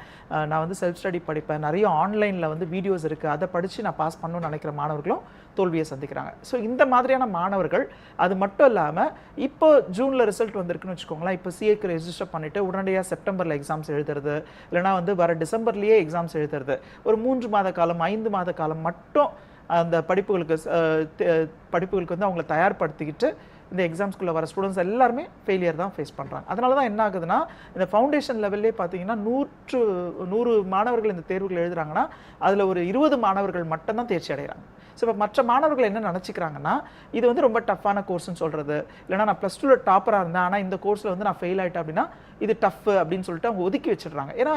நான் வந்து செல்ஃப் ஸ்டடி படிப்பேன், நிறைய ஆன்லைனில் வந்து வீடியோஸ் இருக்குது, அதை படித்து நான் பாஸ் பண்ணணும்னு நினைக்கிற மாணவர்களும் தோல்வியை சந்திக்கிறாங்க. ஸோ இந்த மாதிரியான மாணவர்கள், அது மட்டும் இல்லாமல் இப்போ ஜூனில் ரிசல்ட் வந்திருக்குன்னு வச்சுக்கோங்களேன், இப்போ CAக்கு ரெஜிஸ்டர் பண்ணிவிட்டு உடனடியாக செப்டம்பரில் எக்ஸாம்ஸ் எழுதுறது, இல்லைனா வந்து வர டிசம்பர்லேயே எக்ஸாம்ஸ் எழுதுறது, ஒரு 3 மாத காலம் 5 மாத காலம் மட்டும் அந்த படிப்புகளுக்கு வந்து அவங்கள தயார்படுத்திக்கிட்டு இந்த எக்ஸாம்ஸ்குள்ளே வர ஸ்டூடெண்ட்ஸ் எல்லாருமே ஃபெயிலியர் தான் ஃபேஸ் பண்ணுறாங்க. அதனால தான் என்ன ஆகுதுன்னா, இந்த ஃபவுண்டேஷன் லெவல்லே பார்த்தீங்கன்னா 100 மாணவர்கள் இந்த தேர்வுகள் எழுதுறாங்கன்னா அதில் ஒரு 20 மாணவர்கள் மட்டும்தான் தேர்ச்சி அடைகிறாங்க. ஸோ இப்போ மற்ற மாணவர்கள் என்ன நினச்சிக்கிறாங்கன்னா, இது வந்து ரொம்ப டஃப்பான கோர்ஸ்னு சொல்கிறது, இல்லைனா நான் +2ல டாப்பராக இருந்தேன் ஆனால் இந்த கோர்ஸில் வந்து நான் ஃபெயில் ஆகிட்டேன் அப்படின்னா இது டஃப் அப்படின்னு சொல்லிட்டு அவங்க ஒதுக்கி வச்சிடுறாங்க. ஏன்னா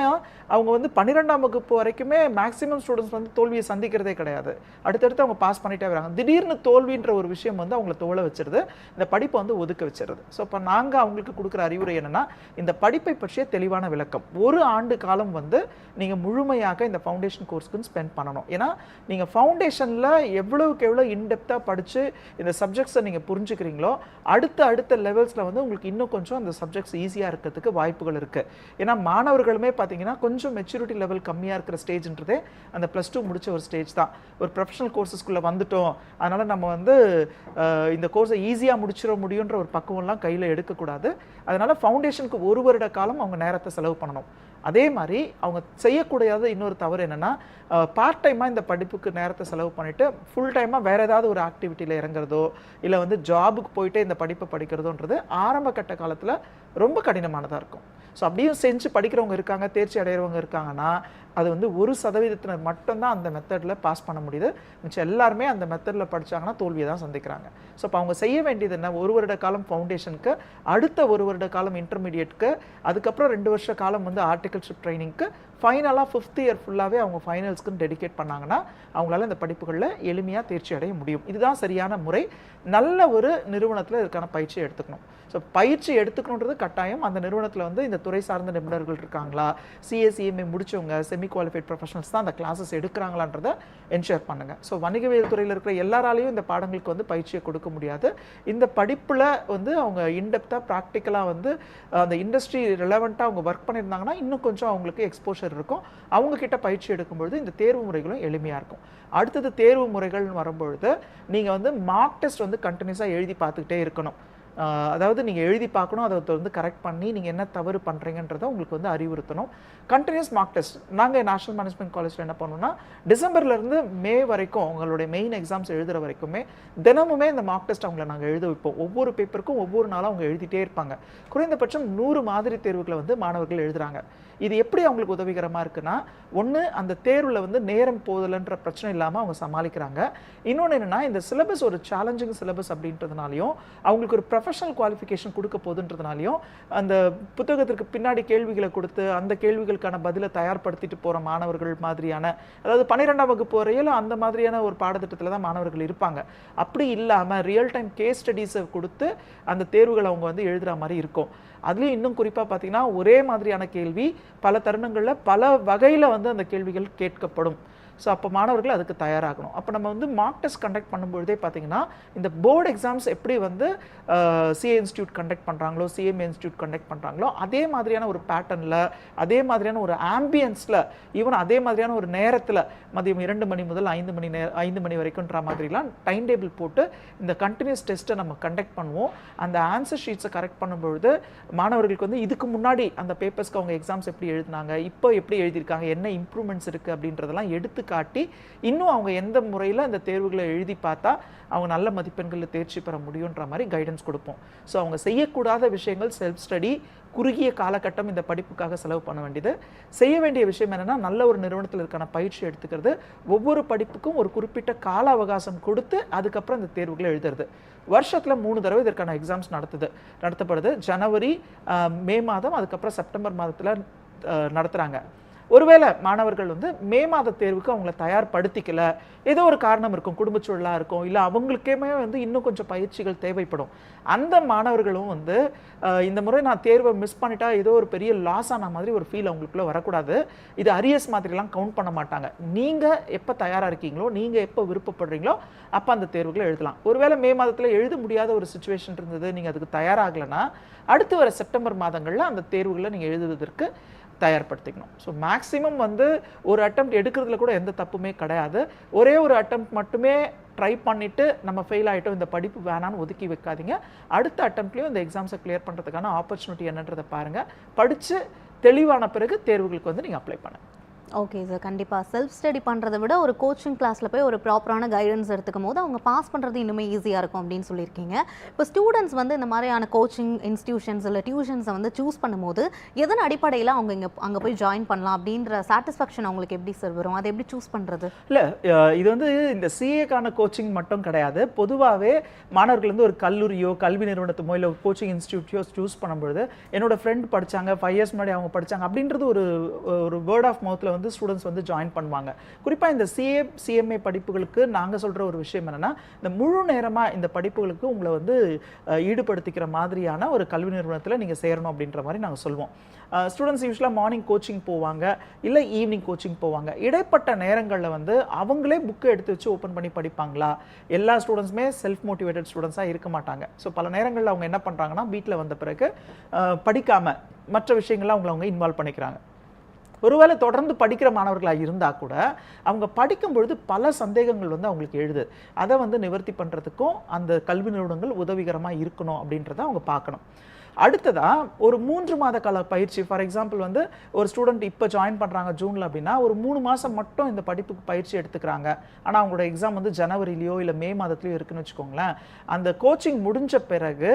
அவங்க வந்து 12ஆம் வகுப்பு வரைக்குமே மேக்ஸிமம் ஸ்டூடெண்ட்ஸ் வந்து தோல்வியை சந்திக்கிறதே கிடையாது. அடுத்தடுத்து அவங்க பாஸ் பண்ணிட்டே வராங்க. திடீர்னு தோல்வின்ற ஒரு விஷயம் வந்து அவங்கள தோலை வச்சிருது, இந்த படிப்பை வந்து ஒதுக்க வச்சிருது. ஸோ இப்போ நாங்கள் அவங்களுக்கு கொடுக்குற அறிவுரை என்னென்னா, இந்த படிப்பை பற்றிய தெளிவான விளக்கம், 1 ஆண்டு காலம் வந்து நீங்கள் முழுமையாக இந்த ஃபவுண்டேஷன் கோர்ஸ்க்குன்னு ஸ்பெண்ட் பண்ணணும். ஏன்னா நீங்கள் ஃபவுண்டேஷனில் எவ்வளவுக்கு எவ்வளோ இன்டெப்த்தாக படித்து இந்த சப்ஜெக்ட்ஸை நீங்கள் புரிஞ்சுக்கிறீங்களோ அடுத்த லெவல்ஸில் வந்து உங்களுக்கு இன்னும் கொஞ்சம் அந்த சப்ஜெக்ட்ஸ் ஈஸியாக இருக்கிறதுக்கு வாய்ப்புகள் இருக்குது. ஏன்னா மாணவர்களுமே பார்த்தீங்கன்னா கொஞ்சம் மெச்சூரிட்டி லெவல் கம்மியாக இருக்கிற ஸ்டேஜ்ன்றதே அந்த +2 முடிச்ச ஒரு ஸ்டேஜ் தான். ஒரு ப்ரொஃபஷனல் கோர்சஸ்க்குள்ளே வந்துட்டோம், அதனால் நம்ம வந்து இந்த கோர்ஸை ஈஸியாக முடிச்சிட முடியுன்ற ஒரு பக்குவம்லாம் கையில் எடுக்கக்கூடாது. அதனால் ஃபவுண்டேஷனுக்கு 1 வருட காலம் அவங்க நேரத்தை செலவு பண்ணணும். அதே மாதிரி அவங்க செய்யக்கூடியது இன்னொரு தவறு என்னென்னா, பார்ட் டைமாக இந்த படிப்புக்கு நேரத்தை செலவு பண்ணிவிட்டு ஃபுல் டைமாக வேறு ஏதாவது ஒரு ஆக்டிவிட்டியில் இறங்குறதோ, இல்லை வந்து ஜாபுக்கு போயிட்டு இந்த படிப்பை படிக்கிறதோன்றது ஆரம்ப கட்ட காலத்தில் ரொம்ப கடினமானதாக இருக்கும். ஸோ அப்படியும் செஞ்சு படிக்கிறவங்க இருக்காங்க, தேர்ச்சி அடைகிறவங்க இருக்காங்கன்னா அது வந்து 1% மட்டும்தான் அந்த மெத்தடில் பாஸ் பண்ண முடியுது. மிச்சம் எல்லாருமே அந்த மெத்தடில் படித்தாங்கன்னா தோல்வியை தான் சந்திக்கிறாங்க. ஸோ அப்போ அவங்க செய்ய வேண்டியது என்ன, 1 வருட காலம் ஃபவுண்டேஷனுக்கு, அடுத்த 1 வருட காலம் இன்டர்மீடியேட்க்கு, அதுக்கப்புறம் 2 வருஷ காலம் வந்து ஆர்டிகல்ஷிப் ட்ரைனிங்க்கு, ஃபைனலாக 5th இயர் ஃபுல்லாகவே அவங்க ஃபைனல்ஸ்க்குன்னு டெடிகேட் பண்ணாங்கன்னா அவங்களால இந்த படிப்புகளில் எளிமையாக தேர்ச்சி அடைய முடியும். இதுதான் சரியான முறை. நல்ல ஒரு நிறுவனத்தில் இதுக்கான பயிற்சியை எடுத்துக்கணும். ஸோ பயிற்சி எடுத்துக்கணுன்றது கட்டாயம். அந்த நிறுவனத்தில் வந்து இந்த துறை சார்ந்த நிபுணர்கள் இருக்காங்களா, CA/CMA முடிச்சவங்க, செமி குவாலிஃபைட் ப்ரொஃபஷனல்ஸ் தான் அந்த கிளாஸஸ் எடுக்கிறாங்களான்றதை என்ஷூர் பண்ணுங்கள். ஸோ வணிகவியல் துறையில் இருக்கிற எல்லாராலையும் இந்த பாடங்களுக்கு வந்து பயிற்சியை கொடுக்க முடியாது. இந்த படிப்பில் வந்து அவங்க இன்டெப்த்தாக ப்ராக்டிக்கலாக வந்து அந்த இண்டஸ்ட்ரி ரிலவெண்ட்டாக அவங்க ஒர்க் பண்ணியிருந்தாங்கன்னா இன்னும் கொஞ்சம் அவங்களுக்கு எக்ஸ்போஷர் இருக்கும். அவங்கக்கிட்ட பயிற்சி எடுக்கும்பொழுது இந்த தேர்வு முறைகளும் எளிமையாக இருக்கும். அடுத்தது தேர்வு முறைகள்னு வரும்பொழுது நீங்கள் வந்து மார்க் டெஸ்ட் வந்து கண்டினியூஸாக எழுதி பார்த்துக்கிட்டே இருக்கணும். அதாவது நீங்கள் எழுதி பார்க்கணும், அதை வந்து கரெக்ட் பண்ணி நீங்கள் என்ன தவறு பண்ணுறீங்கன்றதை உங்களுக்கு வந்து அறிவுறுத்தணும். கண்டினியூஸ் மார்க் டெஸ்ட் நாங்கள் நேஷனல் மேனேஜ்மெண்ட் காலேஜில் என்ன பண்ணோம்னா டிசம்பர்லேருந்து மே வரைக்கும் அவங்களுடைய மெயின் எக்ஸாம்ஸ் எழுதுகிற வரைக்குமே தினமுமே இந்த மார்க் டெஸ்ட் அவங்கள நாங்கள் எழுத வைப்போம். ஒவ்வொரு பேப்பருக்கும் ஒவ்வொரு நாளும் அவங்க எழுதிட்டே இருப்பாங்க. குறைந்தபட்சம் 100 மாதிரி தேர்வுகளை வந்து மாணவர்கள் எழுதுகிறாங்க. இது எப்படி அவங்களுக்கு உதவிகரமாக இருக்குன்னா, ஒன்று அந்த தேர்வில் வந்து நேரம் போதலைன்ற பிரச்சனை இல்லாமல் அவங்க சமாளிக்கிறாங்க. இன்னொன்று என்னென்னா, இந்த சிலபஸ் ஒரு சேலஞ்சிங் சிலபஸ் அப்படின்றதுனாலையும் அவங்களுக்கு ஒரு ப்ரொஃபஷனல் குவாலிஃபிகேஷன் கொடுக்க போகுதுன்றதுனாலையும் அந்த புத்தகத்திற்கு பின்னாடி கேள்விகளை கொடுத்து அந்த கேள்விகளுக்கான பதிலை தயார்படுத்திட்டு போகிற மாணவர்கள் மாதிரியான, அதாவது 12ஆம் வகுப்பு வரையில் அந்த மாதிரியான ஒரு பாடத்திட்டத்தில் தான் மாணவர்கள் இருப்பாங்க. அப்படி இல்லாமல் ரியல் டைம் கேஸ் ஸ்டடீஸை கொடுத்து அந்த தேர்வுகள் அவங்க வந்து எழுதுகிற மாதிரி இருக்கும். அதுலேயும் இன்னும் குறிப்பாக பார்த்தீங்கன்னா ஒரே மாதிரியான கேள்வி பல தருணங்களில் பல வகையில் வந்து அந்த கேள்விகள் கேட்கப்படும். ஸோ அப்போ மாணவர்கள் அதுக்கு தயாராகணும். அப்போ நம்ம வந்து மார்க் டெஸ்ட் கண்டக்ட் பண்ணும்பொழுதே பார்த்தீங்கன்னா இந்த போர்டு எக்ஸாம்ஸ் எப்படி வந்து CA இன்ஸ்டியூட் கண்டக்ட் பண்ணுறாங்களோ, CMA இன்ஸ்டியூட் கண்டக்ட் பண்ணுறாங்களோ அதே மாதிரியான ஒரு பேட்டர்னில், அதே மாதிரியான ஒரு ஆம்பியன்ஸில், ஈவன் அதே மாதிரியான ஒரு நேரத்தில் மதியம் 2 மணி முதல் 5 மணி வரைக்கும்ன்ற மாதிரிலாம் டைம் டேபிள் போட்டு இந்த கண்டினியூஸ் டெஸ்ட்டை நம்ம கண்டக்ட் பண்ணுவோம். அந்த ஆன்சர் ஷீட்ஸை கரெக்ட் பண்ணும்பொழுது மாணவர்களுக்கு வந்து இதுக்கு முன்னாடி அந்த பேப்பர்ஸ்க்கு அவங்க எக்ஸாம்ஸ் எப்படி எழுதினாங்க, இப்போ எப்படி எழுதியிருக்காங்க, என்ன இம்ப்ரூவ்மெண்ட்ஸ் இருக்குது அப்படின்றதெல்லாம் எடுத்து காட்டி இன்னும் அவங்க எந்த முறையில் அந்த தேர்வுகளை எழுதி பார்த்தா அவங்க நல்ல மதிப்பெண்களில் தேர்ச்சி பெற முடியுன்ற மாதிரி கைடன்ஸ் கொடுப்போம். ஸோ அவங்க செய்யக்கூடாத விஷயங்கள் செல்ஃப் ஸ்டடி, குறுகிய காலகட்டம் இந்த படிப்புக்காக செலவு பண்ண வேண்டியது. செய்ய வேண்டிய விஷயம் என்னென்னா, நல்ல ஒரு நிறுவனத்தில் இருக்கான பயிற்சி எடுத்துக்கிறது, ஒவ்வொரு படிப்புக்கும் ஒரு குறிப்பிட்ட கால அவகாசம் கொடுத்து அதுக்கப்புறம் இந்த தேர்வுகளை எழுதுறது. வருஷத்தில் 3 தடவை இதற்கான எக்ஸாம்ஸ் நடத்தப்படுது. ஜனவரி, மே மாதம், அதுக்கப்புறம் செப்டம்பர் மாதத்தில் நடத்துகிறாங்க. ஒருவேளை மாணவர்கள் வந்து மே மாத தேர்வுக்கு அவங்கள தயார்படுத்திக்கல, ஏதோ ஒரு காரணம் இருக்கும், குடும்பச் சூழலாக இருக்கும், இல்லை அவங்களுக்கேமே வந்து இன்னும் கொஞ்சம் பயிற்சிகள் தேவைப்படும். அந்த மாணவர்களும் வந்து இந்த முறை நான் தேர்வை மிஸ் பண்ணிட்டா ஏதோ ஒரு பெரிய லாஸ் ஆன மாதிரி ஒரு ஃபீல் அவங்களுக்குள்ளே வரக்கூடாது. இது அரியர்ஸ் மாதிரிலாம் கவுண்ட் பண்ண மாட்டாங்க. நீங்கள் எப்போ தயாராக இருக்கீங்களோ, நீங்கள் எப்போ விருப்பப்படுறீங்களோ அப்போ அந்த தேர்வுகளை எழுதலாம். ஒருவேளை மே மாதத்தில் எழுத முடியாத ஒரு சுச்சுவேஷன் இருந்தது, நீங்கள் அதுக்கு தயாராகலைன்னா அடுத்து வர செப்டம்பர் மாதங்களில் அந்த தேர்வுகளை நீங்கள் எழுதுவதற்கு தயார்படுத்திக்கணும். ஸோ மேக்ஸிமம் வந்து ஒரு அட்டெம்ப்ட் எடுக்கிறதுல கூட எந்த தப்புமே கிடையாது. ஒரே ஒரு அட்டெம்ப்ட் மட்டுமே ட்ரை பண்ணிவிட்டு நம்ம ஃபெயில் ஆகிட்டோம், இந்த படிப்பு வேணான்னு ஒதுக்கி வைக்காதீங்க. அடுத்த அட்டெம்ப்ட்லேயும் இந்த எக்ஸாம்ஸை கிளியர் பண்ணுறதுக்கான ஆப்பர்ச்சுனிட்டி என்னன்றதை பாருங்கள். படித்து தெளிவான பிறகு தேர்வுகளுக்கு வந்து நீங்கள் அப்ளை பண்ணுங்கள். ஓகே சார், கண்டிப்பாக செல்ஃப் ஸ்டடி பண்ணுறதை விட ஒரு கோச்சிங் கிளாஸில் போய் ஒரு ப்ராப்பரான கைடன்ஸ் எடுத்துக்கும் போது அவங்க பாஸ் பண்ணுறது இன்னுமே ஈஸியாக இருக்கும் அப்படின்னு சொல்லியிருக்கீங்க. இப்போ ஸ்டூடெண்ட்ஸ் வந்து இந்த மாதிரியான கோச்சிங் இன்ஸ்டியூஷன்ஸ் இல்லை டியூஷன்ஸை வந்து சூஸ் பண்ணும்போது எதன் அடிப்படையில் அவங்க அங்கே போய் ஜாயின் பண்ணலாம் அப்படின்ற சாட்டிஸ்ஃபேக்ஷன் அவங்களுக்கு எப்படி சார் வரும், அதை எப்படி சூஸ் பண்ணுறது? இல்லை, இது வந்து இந்த CA-க்கான கோச்சிங் மட்டும் கிடையாது. பொதுவாகவே மாணவர்கள் வந்து ஒரு கல்லூரியோ கல்வி நிறுவனத்துமோ இல்லை கோச்சிங் இன்ஸ்டியூட்டையோ சூஸ் பண்ணும்பொழுது என்னோட ஃப்ரெண்ட் படித்தாங்க, 5 இயர்ஸ் முன்னாடி அவங்க படித்தாங்க அப்படின்றது ஒரு வேர்ட் ஆஃப் மவுத்தில் வந்து ஸ்டூடெண்ட்ஸ் வந்து ஜாயின் பண்ணுவாங்க. குறிப்பாக இந்த CMA படிப்புகளுக்கு நாங்கள் சொல்கிற ஒரு விஷயம் என்னென்னா, இந்த முழு நேரமாக இந்த படிப்புகளுக்கு உங்களை வந்து ஈடுபடுத்திக்கிற மாதிரியான ஒரு கல்வி நிறுவனத்தில் நீங்கள் சேரணும் அப்படின்ற மாதிரி நாங்கள் சொல்வோம். ஸ்டூடெண்ட்ஸ் யூஸ்வலாக மார்னிங் கோச்சிங் போவாங்க, இல்லை ஈவினிங் கோச்சிங் போவாங்க. இடைப்பட்ட நேரங்களில் வந்து அவங்களே புக்கை எடுத்து வச்சு ஓப்பன் பண்ணி படிப்பாங்களா? எல்லா ஸ்டூடெண்ட்ஸுமே செல்ஃப் மோட்டிவேட்டட் ஸ்டூடெண்ட்ஸாக இருக்க மாட்டாங்க. ஸோ பல நேரங்களில் அவங்க என்ன பண்ணுறாங்கன்னா, வீட்டில் வந்த பிறகு படிக்காமல் மற்ற விஷயங்கள்லாம் அவங்க இன்வால்வ் பண்ணிக்கிறாங்க. ஒருவேளை தொடர்ந்து படிக்கிற மாணவர்களாக இருந்தால் கூட அவங்க படிக்கும் பொழுது பல சந்தேகங்கள் வந்து அவங்களுக்கு எழுது. அதை வந்து நிவர்த்தி பண்ணுறதுக்கும் அந்த கல்வி நிறுவனங்கள் உதவிகரமாக இருக்கணும் அப்படின்றத அவங்க பார்க்கணும். அடுத்ததாக ஒரு 3 மாத கால பயிற்சி, ஃபார் எக்ஸாம்பிள் வந்து ஒரு ஸ்டூடெண்ட் இப்போ ஜாயின் பண்ணுறாங்க ஜூனில் அப்படின்னா ஒரு 3 மாதம் மட்டும் இந்த படிப்புக்கு பயிற்சி எடுத்துக்கிறாங்க. ஆனால் அவங்களோட எக்ஸாம் வந்து ஜனவரிலையோ இல்லை மே மாதத்துலையோ இருக்குன்னு வச்சுக்கோங்களேன். அந்த கோச்சிங் முடிஞ்ச பிறகு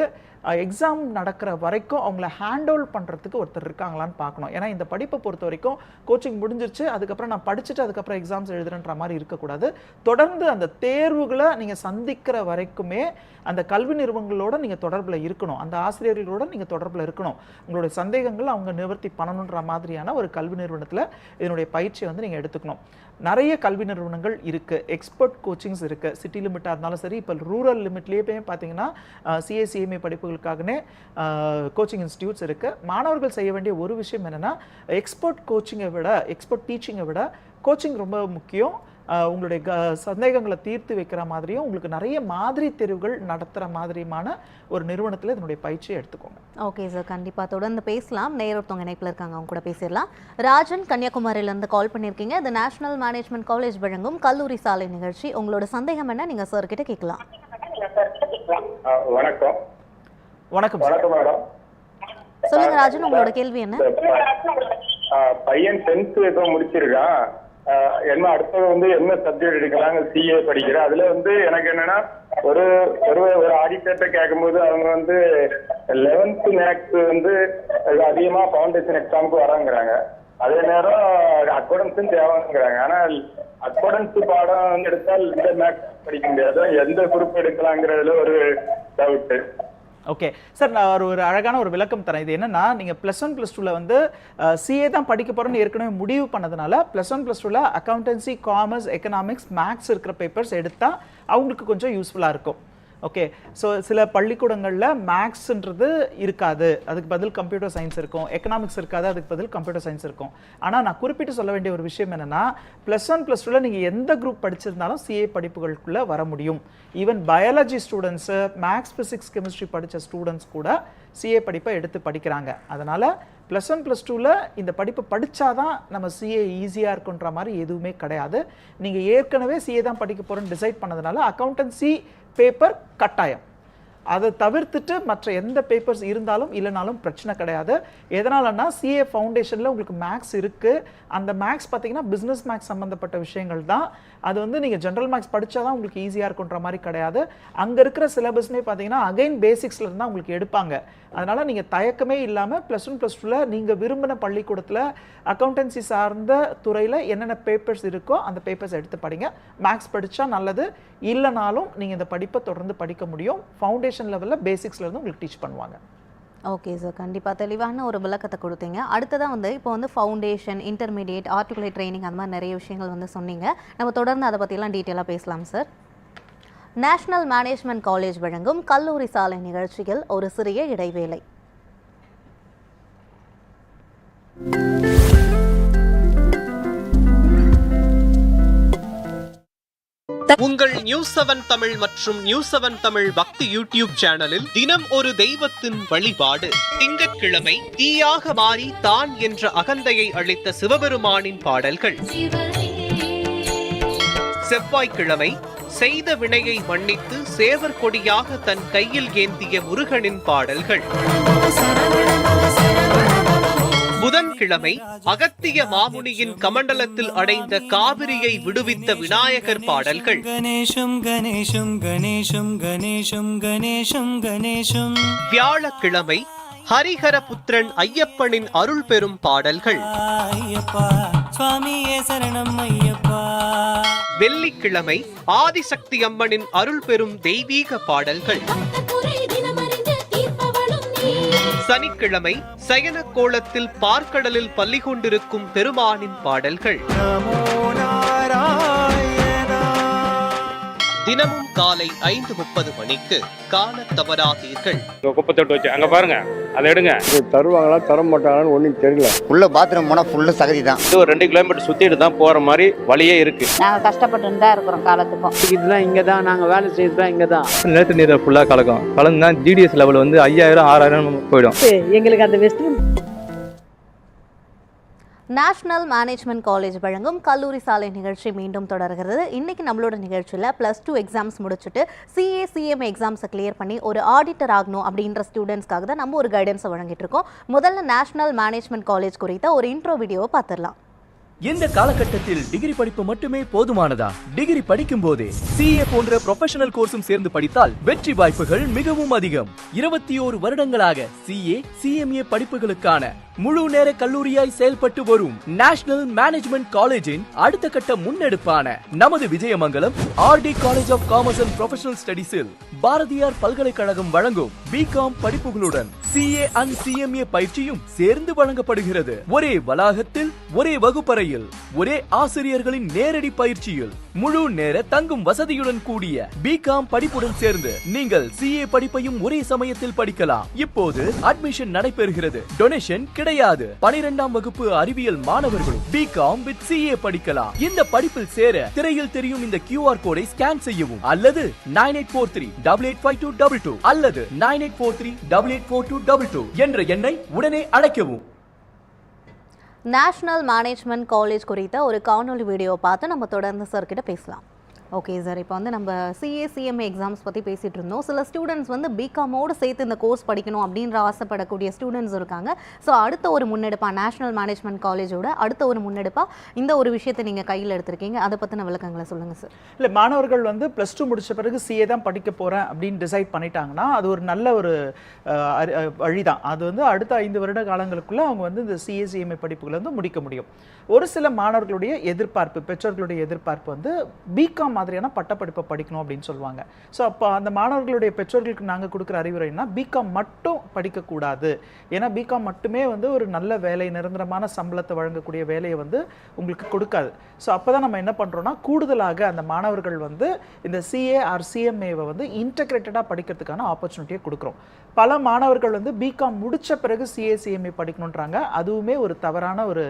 எக்ஸாம் நடக்கிற வரைக்கும் அவங்கள ஹேண்ட் ஓவர் பண்ணுறதுக்கு ஒருத்தர் இருக்காங்களான்னு பார்க்கணும். ஏன்னா இந்த படிப்பை பொறுத்த வரைக்கும் கோச்சிங் முடிஞ்சிருச்சு, அதுக்கப்புறம் நான் படிச்சுட்டு அதுக்கப்புறம் எக்ஸாம்ஸ் எழுதுறேன்ற மாதிரி இருக்கக்கூடாது. தொடர்ந்து அந்த தேர்வுகளை நீங்கள் சந்திக்கிற வரைக்குமே அந்த கல்வி நிறுவனங்களோட நீங்கள் தொடர்பில் இருக்கணும், அந்த ஆசிரியர்களோட நீங்கள் தொடர்பில் இருக்கணும். உங்களுடைய சந்தேகங்கள் அவங்க நிவர்த்தி பண்ணணுன்ற மாதிரியான ஒரு கல்வி நிறுவனத்தில் இதனுடைய பயிற்சியை வந்து நீங்கள் எடுத்துக்கணும். நிறைய கல்வி நிறுவனங்கள் இருக்குது, எக்ஸ்பர்ட் கோச்சிங்ஸ் இருக்குது. சிட்டி லிமிட்டாக இருந்தாலும் சரி, இப்போ ரூரல் லிமிட்லேயே பார்த்தீங்கன்னா சிஏசிஎம்ஏ படிப்புகளுக்காகவே கோச்சிங் இன்ஸ்டியூட்ஸ் இருக்குது. மாணவர்கள் செய்ய வேண்டிய ஒரு விஷயம் என்னென்னா, எக்ஸ்பர்ட் கோச்சிங்கை விட, எக்ஸ்பர்ட் டீச்சிங்கை விட கோச்சிங் ரொம்ப முக்கியம். உங்களுடைய சந்தேகங்களை தீர்த்து வைக்கிற மாதிரியும் உங்களுக்கு நிறைய மாதிரி தேர்வுகள் நடத்துகிற மாதிரியான ஒரு நிறுவனத்தில் இதனுடைய பயிற்சியை எடுத்துக்கோங்க. ஓகே சார், கண்டிப்பாக தொடர்ந்து பேசலாம். நேரத்தவங்க இணைப்பில் இருக்காங்க, அவங்க கூட பேசிடலாம். ராஜன் கன்னியாகுமரியிலேருந்து கால் பண்ணியிருக்கீங்க. இது நேஷனல் மேனேஜ்மெண்ட் காலேஜ் வழங்கும் கல்லூரி சாலை நிகழ்ச்சி. உங்களோட சந்தேகம் என்ன, நீங்கள் சார் கிட்ட கேட்கலாம். வணக்கம். வணக்கம் வணக்கம் மேடம். சொல்லுங்க ராஜன், உங்களோட கேள்வி என்ன? பையன் 10th ஏதோ முடிச்சிருக்கான். என்ன அடுத்தது வந்து என்ன சப்ஜெக்ட் எடுக்கலாங்க, சிஏ படிக்கிறேன். அதுல வந்து எனக்கு என்னன்னா, ஒரு ஒரு ஆடிட்டர்கிட்ட கேட்கும்போது அவங்க வந்து 11th மேக்ஸ் வந்து அதிகமா ஃபவுண்டேஷன் எக்ஸாமுக்கு வராங்கிறாங்க. அதே நேரம் அக்கௌண்டன்ஸும் தேவைங்கிறாங்க. ஆனால் அக்கௌண்டன்ஸ் பாடம் வந்து எடுத்தால் இந்த மேக்ஸ் படிக்க முடியாது, எந்த குரூப் எடுக்கலாங்கிறதுல ஒரு டவுட்டு. ஓகே சார், நான் ஒரு அழகான ஒரு விளக்கம் தரேன். இது என்னன்னா, நீங்கள் +1 +2 வந்து சிஏ தான் படிக்க போகிறோன்னு ஏற்கனவே முடிவு பண்ணதுனால +1 +2 அக்கௌண்டன்சி, காமர்ஸ், எக்கனாமிக்ஸ், மேக்ஸ் இருக்கிற பேப்பர்ஸ் எடுத்தால் அவங்களுக்கு கொஞ்சம் யூஸ்ஃபுல்லாக இருக்கும். ஓகே, ஸோ சில பள்ளிக்கூடங்களில் மேக்ஸ்ன்றது இருக்காது, அதுக்கு பதில் கம்ப்யூட்டர் சயின்ஸ் இருக்கும். எக்கனாமிக்ஸ் இருக்காது, அதுக்கு பதில் கம்ப்யூட்டர் சயின்ஸ் இருக்கும். ஆனால் நான் குறிப்பிட்டு சொல்ல வேண்டிய ஒரு விஷயம் என்னென்னா, +1 +2 நீங்கள் எந்த குரூப் படிச்சிருந்தாலும் சிஏ படிப்புகளுக்குள்ளே வர முடியும். Even biology students, maths, physics, chemistry படித்த ஸ்டூடெண்ட்ஸ் கூட சிஏ படிப்பை எடுத்து படிக்கிறாங்க. அதனால் +1 +2 இந்த படிப்பை படித்தாதான் நம்ம சிஏ ஈஸியாக இருக்குன்ற மாதிரி எதுவுமே கிடையாது. நீங்கள் ஏற்கனவே சிஏ தான் படிக்க போகிறோன்னு டிசைட் பண்ணதுனால அக்கௌண்டன்சி பேப்பர் கட்டாயம். அதை தவிர்த்துட்டு மற்ற எந்த பேப்பர்ஸ் இருந்தாலும் இல்லைனாலும் பிரச்சனை கிடையாது. எதனாலன்னா, சிஏ ஃபவுண்டேஷனில் உங்களுக்கு மேக்ஸ் இருக்குது. அந்த மேக்ஸ் பார்த்தீங்கன்னா பிஸ்னஸ் மேக்ஸ் சம்மந்தப்பட்ட விஷயங்கள் தான். அது வந்து நீங்கள் ஜென்ரல் மேக்ஸ் படித்தா தான் உங்களுக்கு ஈஸியாக இருக்குன்ற மாதிரி கிடையாது. அங்கே இருக்கிற சிலபஸ்னே பார்த்தீங்கன்னா அகைன் பேசிக்ஸில் இருந்தால் உங்களுக்கு எடுப்பாங்க. அதனால் நீங்கள் தயக்கமே இல்லாமல் +1 +2 நீங்கள் விரும்பின பள்ளிக்கூடத்தில் அக்கௌண்டன்சி சார்ந்த துறையில் என்னென்ன பேப்பர்ஸ் இருக்கோ அந்த பேப்பர்ஸ் எடுத்து படிங்க. மேக்ஸ் படித்தா நல்லது, இல்லைனாலும் நீங்கள் இந்த படிப்பை தொடர்ந்து படிக்க முடியும். ஃபவுண்டேஷன் லெவலில் பேசிக்ஸ்லேருந்து உங்களுக்கு டீச் பண்ணுவாங்க. ஓகே சார், கண்டிப்பாக தெளிவான ஒரு விளக்கத்தை கொடுத்தீங்க. அடுத்ததான் வந்து இப்போ வந்து ஃபவுண்டேஷன், இன்டர்மீடியேட், ஆர்டிகுலேட் ட்ரைனிங் அந்த மாதிரி நிறைய விஷயங்கள் வந்து சொன்னீங்க. நம்ம தொடர்ந்து அதை பற்றிலாம் டீட்டெயிலாக பேசலாம் சார். நேஷனல் மேனேஜ்மெண்ட் காலேஜ் வழங்கும் கல்லூரி சாலை நிகழ்ச்சியில் ஒரு சிறிய இடைவேளை. உங்கள் News7 தமிழ் மற்றும் News7 தமிழ் பக்தி யூடியூப் சேனலில் தினம் ஒரு தெய்வத்தின் வழிபாடு. திங்கட்கிழமை தீயாக மாறி தான் என்ற அகந்தையை அளித்த சிவபெருமானின் பாடல்கள். செவ்வாய்க்கிழமை செய்த வினையை மன்னித்து சேவர் கொடியாக தன் கையில் ஏந்திய முருகனின் பாடல்கள். புதன்கிழமை அகத்திய மாமுனியின் கமண்டலத்தில் அடைந்த காவிரியை விடுவித்த விநாயகர் பாடல்கள். கணேஷம் கணேஷம் கணேஷம் கணேஷம் கணேஷம் கணேஷம். வியாழக்கிழமை ஹரிஹர புத்திரன் ஐயப்பனின் அருள் பெறும் பாடல்கள். ஐயப்பா சுவாமியே சரணம் ஐயப்பா. வெள்ளிக்கிழமை ஆதிசக்தி அம்மனின் அருள் பெறும் தெய்வீக பாடல்கள். சனிக்கிழமை சயன கோலத்தில் பார்க்கடலில் பள்ளி கொண்டிருக்கும் பெருமானின் பாடல்கள். தினமும் காலை 5:30 மணிக்கு காண தவறாதீர்கள். குப்பத்தொட்டு வச்சு அங்க பாருங்க, அதை எடுங்க. தருவாங்களா தர மாட்டாங்களான்னு ஒன்றும் தெரியல. உள்ள பாத்ரூம் போனால் ஃபுல்லு சகதி தான். இது ஒரு 2 கிலோமீட்டர் சுத்திட்டு தான் போற மாதிரி வழியே இருக்கு. நாங்கள் கஷ்டப்பட்டு தான் இருக்கிறோம் காலத்துக்கும். இதுதான் இங்கே தான் நாங்கள் வேலை செய்யறது தான் இங்கே தான். நிலத்து நீரை ஃபுல்லாக கலக்கும். கலந்துனா ஜிடிஎஸ் லெவல் வந்து 5000 6000 போயிடும். எங்களுக்கு அந்த வெஸ்ட். நேஷனல் மேனேஜ்மெண்ட் காலேஜ் வழங்கும் கல்லூரி சாலை நிகழ்ச்சி மீண்டும் தொடர்கிறது. இன்னைக்கு நம்மளோட நிகழ்ச்சியில் +2 எக்ஸாம்ஸ் முடிச்சுட்டு சிஏ சிஎம்ஏ எக்ஸாம்ஸை கிளியர் பண்ணி ஒரு ஆடிட்டர் ஆகணும் அப்படின்ற ஸ்டூடெண்ட்ஸ்க்காக தான் நம்ம ஒரு கைடன்ஸை வழங்கிட்டு இருக்கோம். முதல்ல நேஷனல் மேனேஜ்மெண்ட் காலேஜ் குறித்த ஒரு இன்ட்ரோ வீடியோவை பார்த்துடலாம். இந்த காலகட்டத்தில் டிகிரி படிப்பு மட்டுமே போதுமானதா? டிகிரி படிக்கும் போதே CA போன்ற ப்ரொஃபஷனல் கோர்ஸும் சேர்ந்து படித்தால் வெற்றி வாய்ப்புகள் மிகவும் அதிகம். 21 வருடங்களாக CA, CMA படிப்புகளுக்கான முழு நேர கல்லூரியாய் செயல்பட்டு வரும் நேஷனல் மேனேஜ்மெண்ட் காலேஜின் அடுத்த கட்ட முன்னெடுப்பான நமது Vijayamangalam RD college of commerce and professional ஸ்டடீஸில் பாரதியார் பல்கலைக்கழகம் வழங்கும் BCom படிப்புகளுடன் CA and CMA பயிற்சியும் சேர்ந்து வழங்கப்படுகிறது. ஒரே வளாகத்தில், ஒரே வகுப்பறையில், ஒரே ஆசிரியர்களின் நேரடி பயிற்சியில், முழு நேர தங்கும் வசதியுடன் கூடிய BCom படிப்புடன் சேர்ந்து நீங்கள் CA படிப்பையும் ஒரே சமயத்தில் படிக்கலாம். இப்போது அட்மிஷன் நடைபெறுகிறது. டொனேஷன் கிடையாது. 12ஆம் வகுப்பு அறிவியல் மாணவர்களும் BCom with CA படிக்கலாம். இந்த படிப்பில் சேர திரையில் தெரியும் இந்த QR கோடை ஸ்கேன் செய்யவும் அல்லது 9843885222 அல்லது 9843884222 என்ற எண்ணை உடனே அழைக்கவும். நேஷனல் மேனேஜ்மெண்ட் காலேஜ் குறித்த ஒரு காணொலி வீடியோ பார்த்து நம்ம தொடர்ந்து சார் கிட்ட பேசலாம். ஓகே சார், இப்போ வந்து நம்ம CA CMA எக்ஸாம்ஸ் பற்றி பேசிகிட்டு இருந்தோம். சில ஸ்டூடெண்ட்ஸ் வந்து BComோடு சேர்த்து இந்த கோர்ஸ் படிக்கணும் அப்படின்ற ஆசைப்படக்கூடிய ஸ்டூடெண்ட்ஸ் இருக்காங்க. ஸோ அடுத்த ஒரு முன்னெடுப்பாக நேஷனல் மேனேஜ்மெண்ட் காலேஜோட அடுத்த ஒரு முன்னெடுப்பாக இந்த ஒரு விஷயத்தை நீங்கள் கையில் எடுத்திருக்கீங்க. அதை பற்றின விளக்கங்களை சொல்லுங்கள் சார். இல்லை, மாணவர்கள் வந்து +2 முடிச்ச பிறகு CA தான் படிக்க போகிறேன் அப்படின்னு டிசைட் பண்ணிட்டாங்கன்னா அது ஒரு நல்ல ஒரு வழி தான். அது வந்து அடுத்த 5 வருட காலங்களுக்குள்ளே அவங்க வந்து இந்த CA CMA படிப்புகளை வந்து முடிக்க முடியும். ஒரு சில மாணவர்களுடைய எதிர்பார்ப்பு, பெற்றோர்களுடைய எதிர்பார்ப்பு வந்து BCom மாதிரியான பட்டப்படிப்பை படிக்கணும் அப்படின்னு சொல்லுவாங்க. ஸோ அப்போ அந்த மாணவர்களுடைய பெற்றோர்களுக்கு நாங்கள் கொடுக்குற அறிவுரைன்னா BCom மட்டும் படிக்கக்கூடாது. ஏன்னா BCom மட்டுமே வந்து ஒரு நல்ல வேலை, நிரந்தரமான சம்பளத்தை வழங்கக்கூடிய வேலையை வந்து உங்களுக்கு கொடுக்காது. ஸோ அப்போ தான் நம்ம என்ன பண்ணுறோன்னா கூடுதலாக அந்த மாணவர்கள் வந்து இந்த CA or CMAவை வந்து இன்டெகிரேட்டடாக படிக்கிறதுக்கான ஆப்பர்ச்சுனிட்டியை கொடுக்குறோம். பல மாணவர்கள் வந்து BCom முடித்த பிறகு CA CMA படிக்கணுன்றாங்க. அதுவுமே ஒரு தவறான ஒரு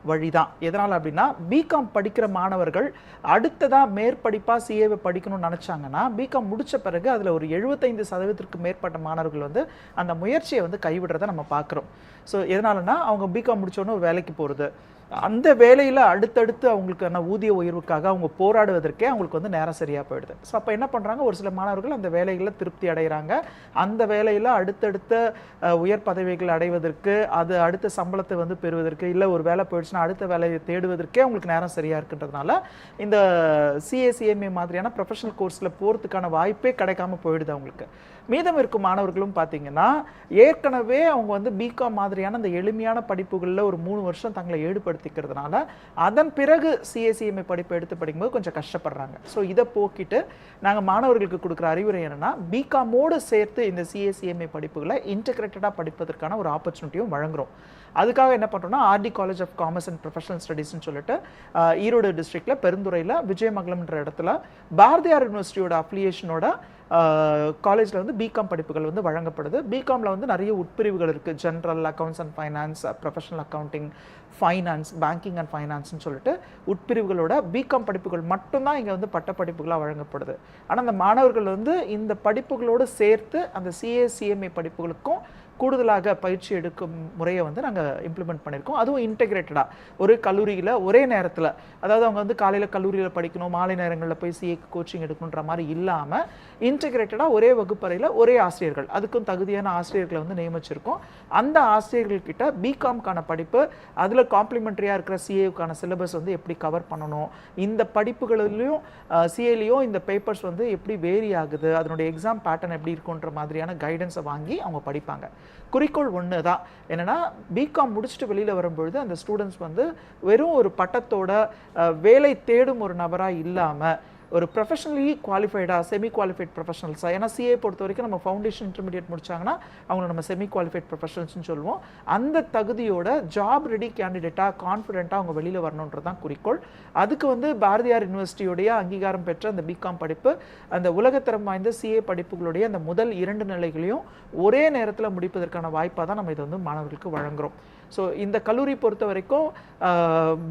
வழி தான். எதனால் அப்படின்னா BCom படிக்கிற மாணவர்கள் அடுத்ததாக மேற்படிப்பாக CAவை படிக்கணும்னு நினச்சாங்கன்னா BCom முடித்த பிறகு அதில் ஒரு 75% மேற்பட்ட மாணவர்கள் வந்து அந்த முயற்சியை வந்து கைவிடுறதை நம்ம பார்க்குறோம். ஸோ எதனாலனா அவங்க BCom முடித்தோடனே ஒரு வேலைக்கு போகிறது, அந்த வேலையில் அடுத்தடுத்து அவங்களுக்கான ஊதிய உயர்வுக்காக அவங்க போராடுவதற்கே அவங்களுக்கு வந்து நேரம் சரியாக போயிடுது. ஸோ அப்போ என்ன பண்ணுறாங்க, ஒரு சில மாணவர்கள் அந்த வேலைகளில் திருப்தி அடைகிறாங்க. அந்த வேலையில் அடுத்தடுத்த உயர் பதவிகள் அடைவதற்கு, அது அடுத்த சம்பளத்தை வந்து பெறுவதற்கு, இல்லை ஒரு வேலை போயிடுச்சுன்னா அடுத்த வேலையை தேடுவதற்கே அவங்களுக்கு நேரம் சரியாக இருக்குன்றதுனால இந்த CA CMA மாதிரியான ப்ரொஃபஷனல் கோர்ஸில் போகிறதுக்கான வாய்ப்பே கிடைக்காம போயிடுது அவங்களுக்கு. மீதம் இருக்கும் மாணவர்களும் பார்த்தீங்கன்னா ஏற்கனவே அவங்க வந்து BCom மாதிரியான அந்த எளிமையான படிப்புகளில் ஒரு 3 வருஷம் தங்களை ஈடுபடுத்திக்கிறதுனால அதன் பிறகு CA CMA படிப்பு எடுத்து படிக்கும்போது கொஞ்சம் கஷ்டப்படுறாங்க. ஸோ இதை போக்கிட்டு நாங்கள் மாணவர்களுக்கு கொடுக்குற அறிவுரை என்னென்னா BComோடு சேர்த்து இந்த CA CMA படிப்புகளை இன்டெகிரேட்டடாக படிப்பதற்கான ஒரு ஆப்பர்ச்சுனிட்டியும் வழங்குகிறோம். அதுக்காக என்ன பண்ணுறோம்னா RD college of commerce and professional ஸ்டடீஸ்ன்னு சொல்லிட்டு ஈரோடு டிஸ்ட்ரிக்டில் பெருந்துறையில் விஜயமங்கலம்ன்ற இடத்துல பாரதியார் யூனிவர்சிட்டியோட அஃபிலியேஷனோட காலேஜில் வந்து BCom படிப்புகள் வந்து வழங்கப்படுது. BComல வந்து நிறைய உட்பிரிவுகள் இருக்குது. General, accounts and finance, professional accounting, finance, banking and ஃபைனான்ஸ்னு சொல்லிட்டு உட்பிரிவுகளோட BCom படிப்புகள் மட்டும்தான் இங்கே வந்து பட்டப்படிப்புகளாக வழங்கப்படுது. ஆனால் அந்த மாணவர்கள் வந்து இந்த படிப்புகளோடு சேர்த்து அந்த CA CMA படிப்புகளுக்கும் கூடுதலாக பயிற்சி எடுக்கும் முறையை வந்து நாங்கள் இம்ப்ளிமெண்ட் பண்ணியிருக்கோம். அதுவும் இன்டெகிரேட்டடாக ஒரு கல்லூரியில் ஒரே நேரத்தில், அதாவது அவங்க வந்து காலையில் கல்லூரியில் படிக்கணும், மாலை நேரங்களில் போய் CAக்கு கோச்சிங் எடுக்கணுன்ற மாதிரி இல்லாமல் இன்டெகிரேட்டடாக ஒரே வகுப்பறையில் ஒரே ஆசிரியர்கள், அதுக்கும் தகுதியான ஆசிரியர்களை வந்து நியமிச்சிருக்கோம். அந்த ஆசிரியர்கள்கிட்ட BComக்கான படிப்பு, அதில் காம்ப்ளிமெண்ட்ரியாக இருக்கிற CAவுக்கான சிலபஸ் வந்து எப்படி கவர் பண்ணணும், இந்த படிப்புகளிலையும் CAலையும் இந்த பேப்பர்ஸ் வந்து எப்படி வேரி ஆகுது, அதனுடைய எக்ஸாம் பேட்டர்ன் எப்படி இருக்குன்ற மாதிரியான கைடன்ஸை வாங்கி அவங்க படிப்பாங்க. குறிக்கோள் ஒன்று தான், என்னென்னா BCom முடிச்சுட்டு வெளியில் வரும்பொழுது அந்த ஸ்டூடெண்ட்ஸ் வந்து வெறும் ஒரு பட்டத்தோட வேலை தேடும் ஒரு நபராக இல்லாமல் ஒரு ப்ரொஃபஷனலி குவாலிஃபைடாக, செமி குவாலிஃபைட் ப்ரொஃபஷனல்ஸாக, ஏன்னா CA பொறுத்த வரைக்கும் நம்ம ஃபவுண்டேஷன் இன்டர்மீடியட் முடிச்சாங்கன்னா அவங்கள நம்ம செமி குவாலிஃபைட் ப்ரொஃபஷனல்ஸ்னு சொல்லுவோம். அந்த தகுதியோட ஜாப் ரெடி கேண்டிடேட்டாக, கான்ஃபிடென்ட்டாக அவங்க வெளியில் வரணுன்றது தான் குறிக்கோள். அதுக்கு வந்து பாரதியார் யூனிவர்சிட்டியோடைய அங்கீகாரம் பெற்ற அந்த BCom படிப்பு, அந்த உலகத்தரம் வாய்ந்த CA படிப்புகளுடைய அந்த முதல் 2 நிலைகளையும் ஒரே நேரத்தில் முடிப்பதற்கான வாய்ப்பாக தான் நம்ம இதை வந்து மாணவர்களுக்கு வழங்குகிறோம். ஸோ இந்த கல்லூரி பொறுத்த வரைக்கும்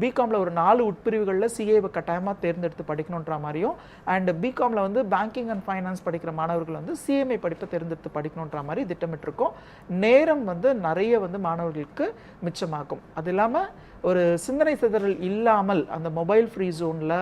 BComல ஒரு 4 உட்பிரிவுகளில் CAவை கட்டாயமாக தேர்ந்தெடுத்து படிக்கணுன்ற மாதிரியும், அண்ட் BComல வந்து பேங்கிங் அண்ட் ஃபைனான்ஸ் படிக்கிற மாணவர்கள் வந்து CMA படிப்பை தேர்ந்தெடுத்து படிக்கணுன்ற மாதிரி திட்டமிட்டிருக்கோம். நேரம் வந்து நிறைய வந்து மாணவர்களுக்கு மிச்சமாகும். அது இல்லாமல் ஒரு சிந்தனை சிதறல் இல்லாமல் அந்த மொபைல் ஃப்ரீ ஜோனில்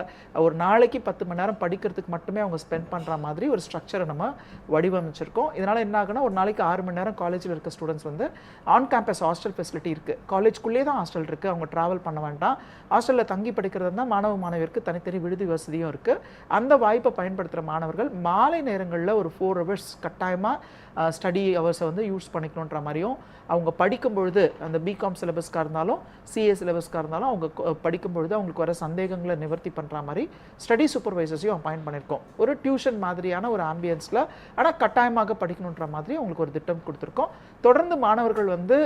ஒரு நாளைக்கு 10 மணி நேரம் படிக்கிறதுக்கு மட்டுமே அவங்க ஸ்பெண்ட் பண்ணுற மாதிரி ஒரு ஸ்ட்ரக்சரை நம்ம வடிவமைச்சிருக்கோம். இதனால் என்ன ஆகுனா, ஒரு நாளைக்கு 6 மணி நேரம் காலேஜில் இருக்க ஸ்டூடெண்ட்ஸ் வந்து ஆன் கேம்பஸ் ஹாஸ்டல் ஃபெசிலிட்டி இருக்குது. காலேஜ்குள்ளேயே தான் ஹாஸ்டல் இருக்குது, அவங்க ட்ராவல் பண்ண வேண்டாம். ஹாஸ்டலில் தங்கி படிக்கிறது தான் மாணவியருக்கு தனித்தனி விடுதி வசதியும் இருக்குது. அந்த வாய்ப்பை பயன்படுத்துகிற மாணவர்கள் மாலை நேரங்களில் ஒரு 4 hours கட்டாயமாக ஸ்டடி ஹவர்ஸை வந்து யூஸ் பண்ணிக்கணுன்ற மாதிரியும், அவங்க படிக்கும் பொழுது அந்த பிகாம் சிலபஸ்க்காக இருந்தாலும் சிஏ சிலபஸ்க்காக இருந்தாலும் அவங்க படிக்கும் பொழுது அவங்களுக்கு வர சந்தேகங்களை நிவர்த்தி பண்ணுற மாதிரி ஸ்டடி சூப்பர்வைசர்ஸையும் அப்பாயிண்ட் பண்ணியிருக்கோம். ஒரு டியூஷன் மாதிரியான ஒரு ஆம்பியன்ஸில், ஆனால் கட்டாயமாக படிக்கணுன்ற மாதிரி அவங்களுக்கு ஒரு திட்டம் கொடுத்துருக்கோம். தொடர்ந்து மாணவர்கள் வந்து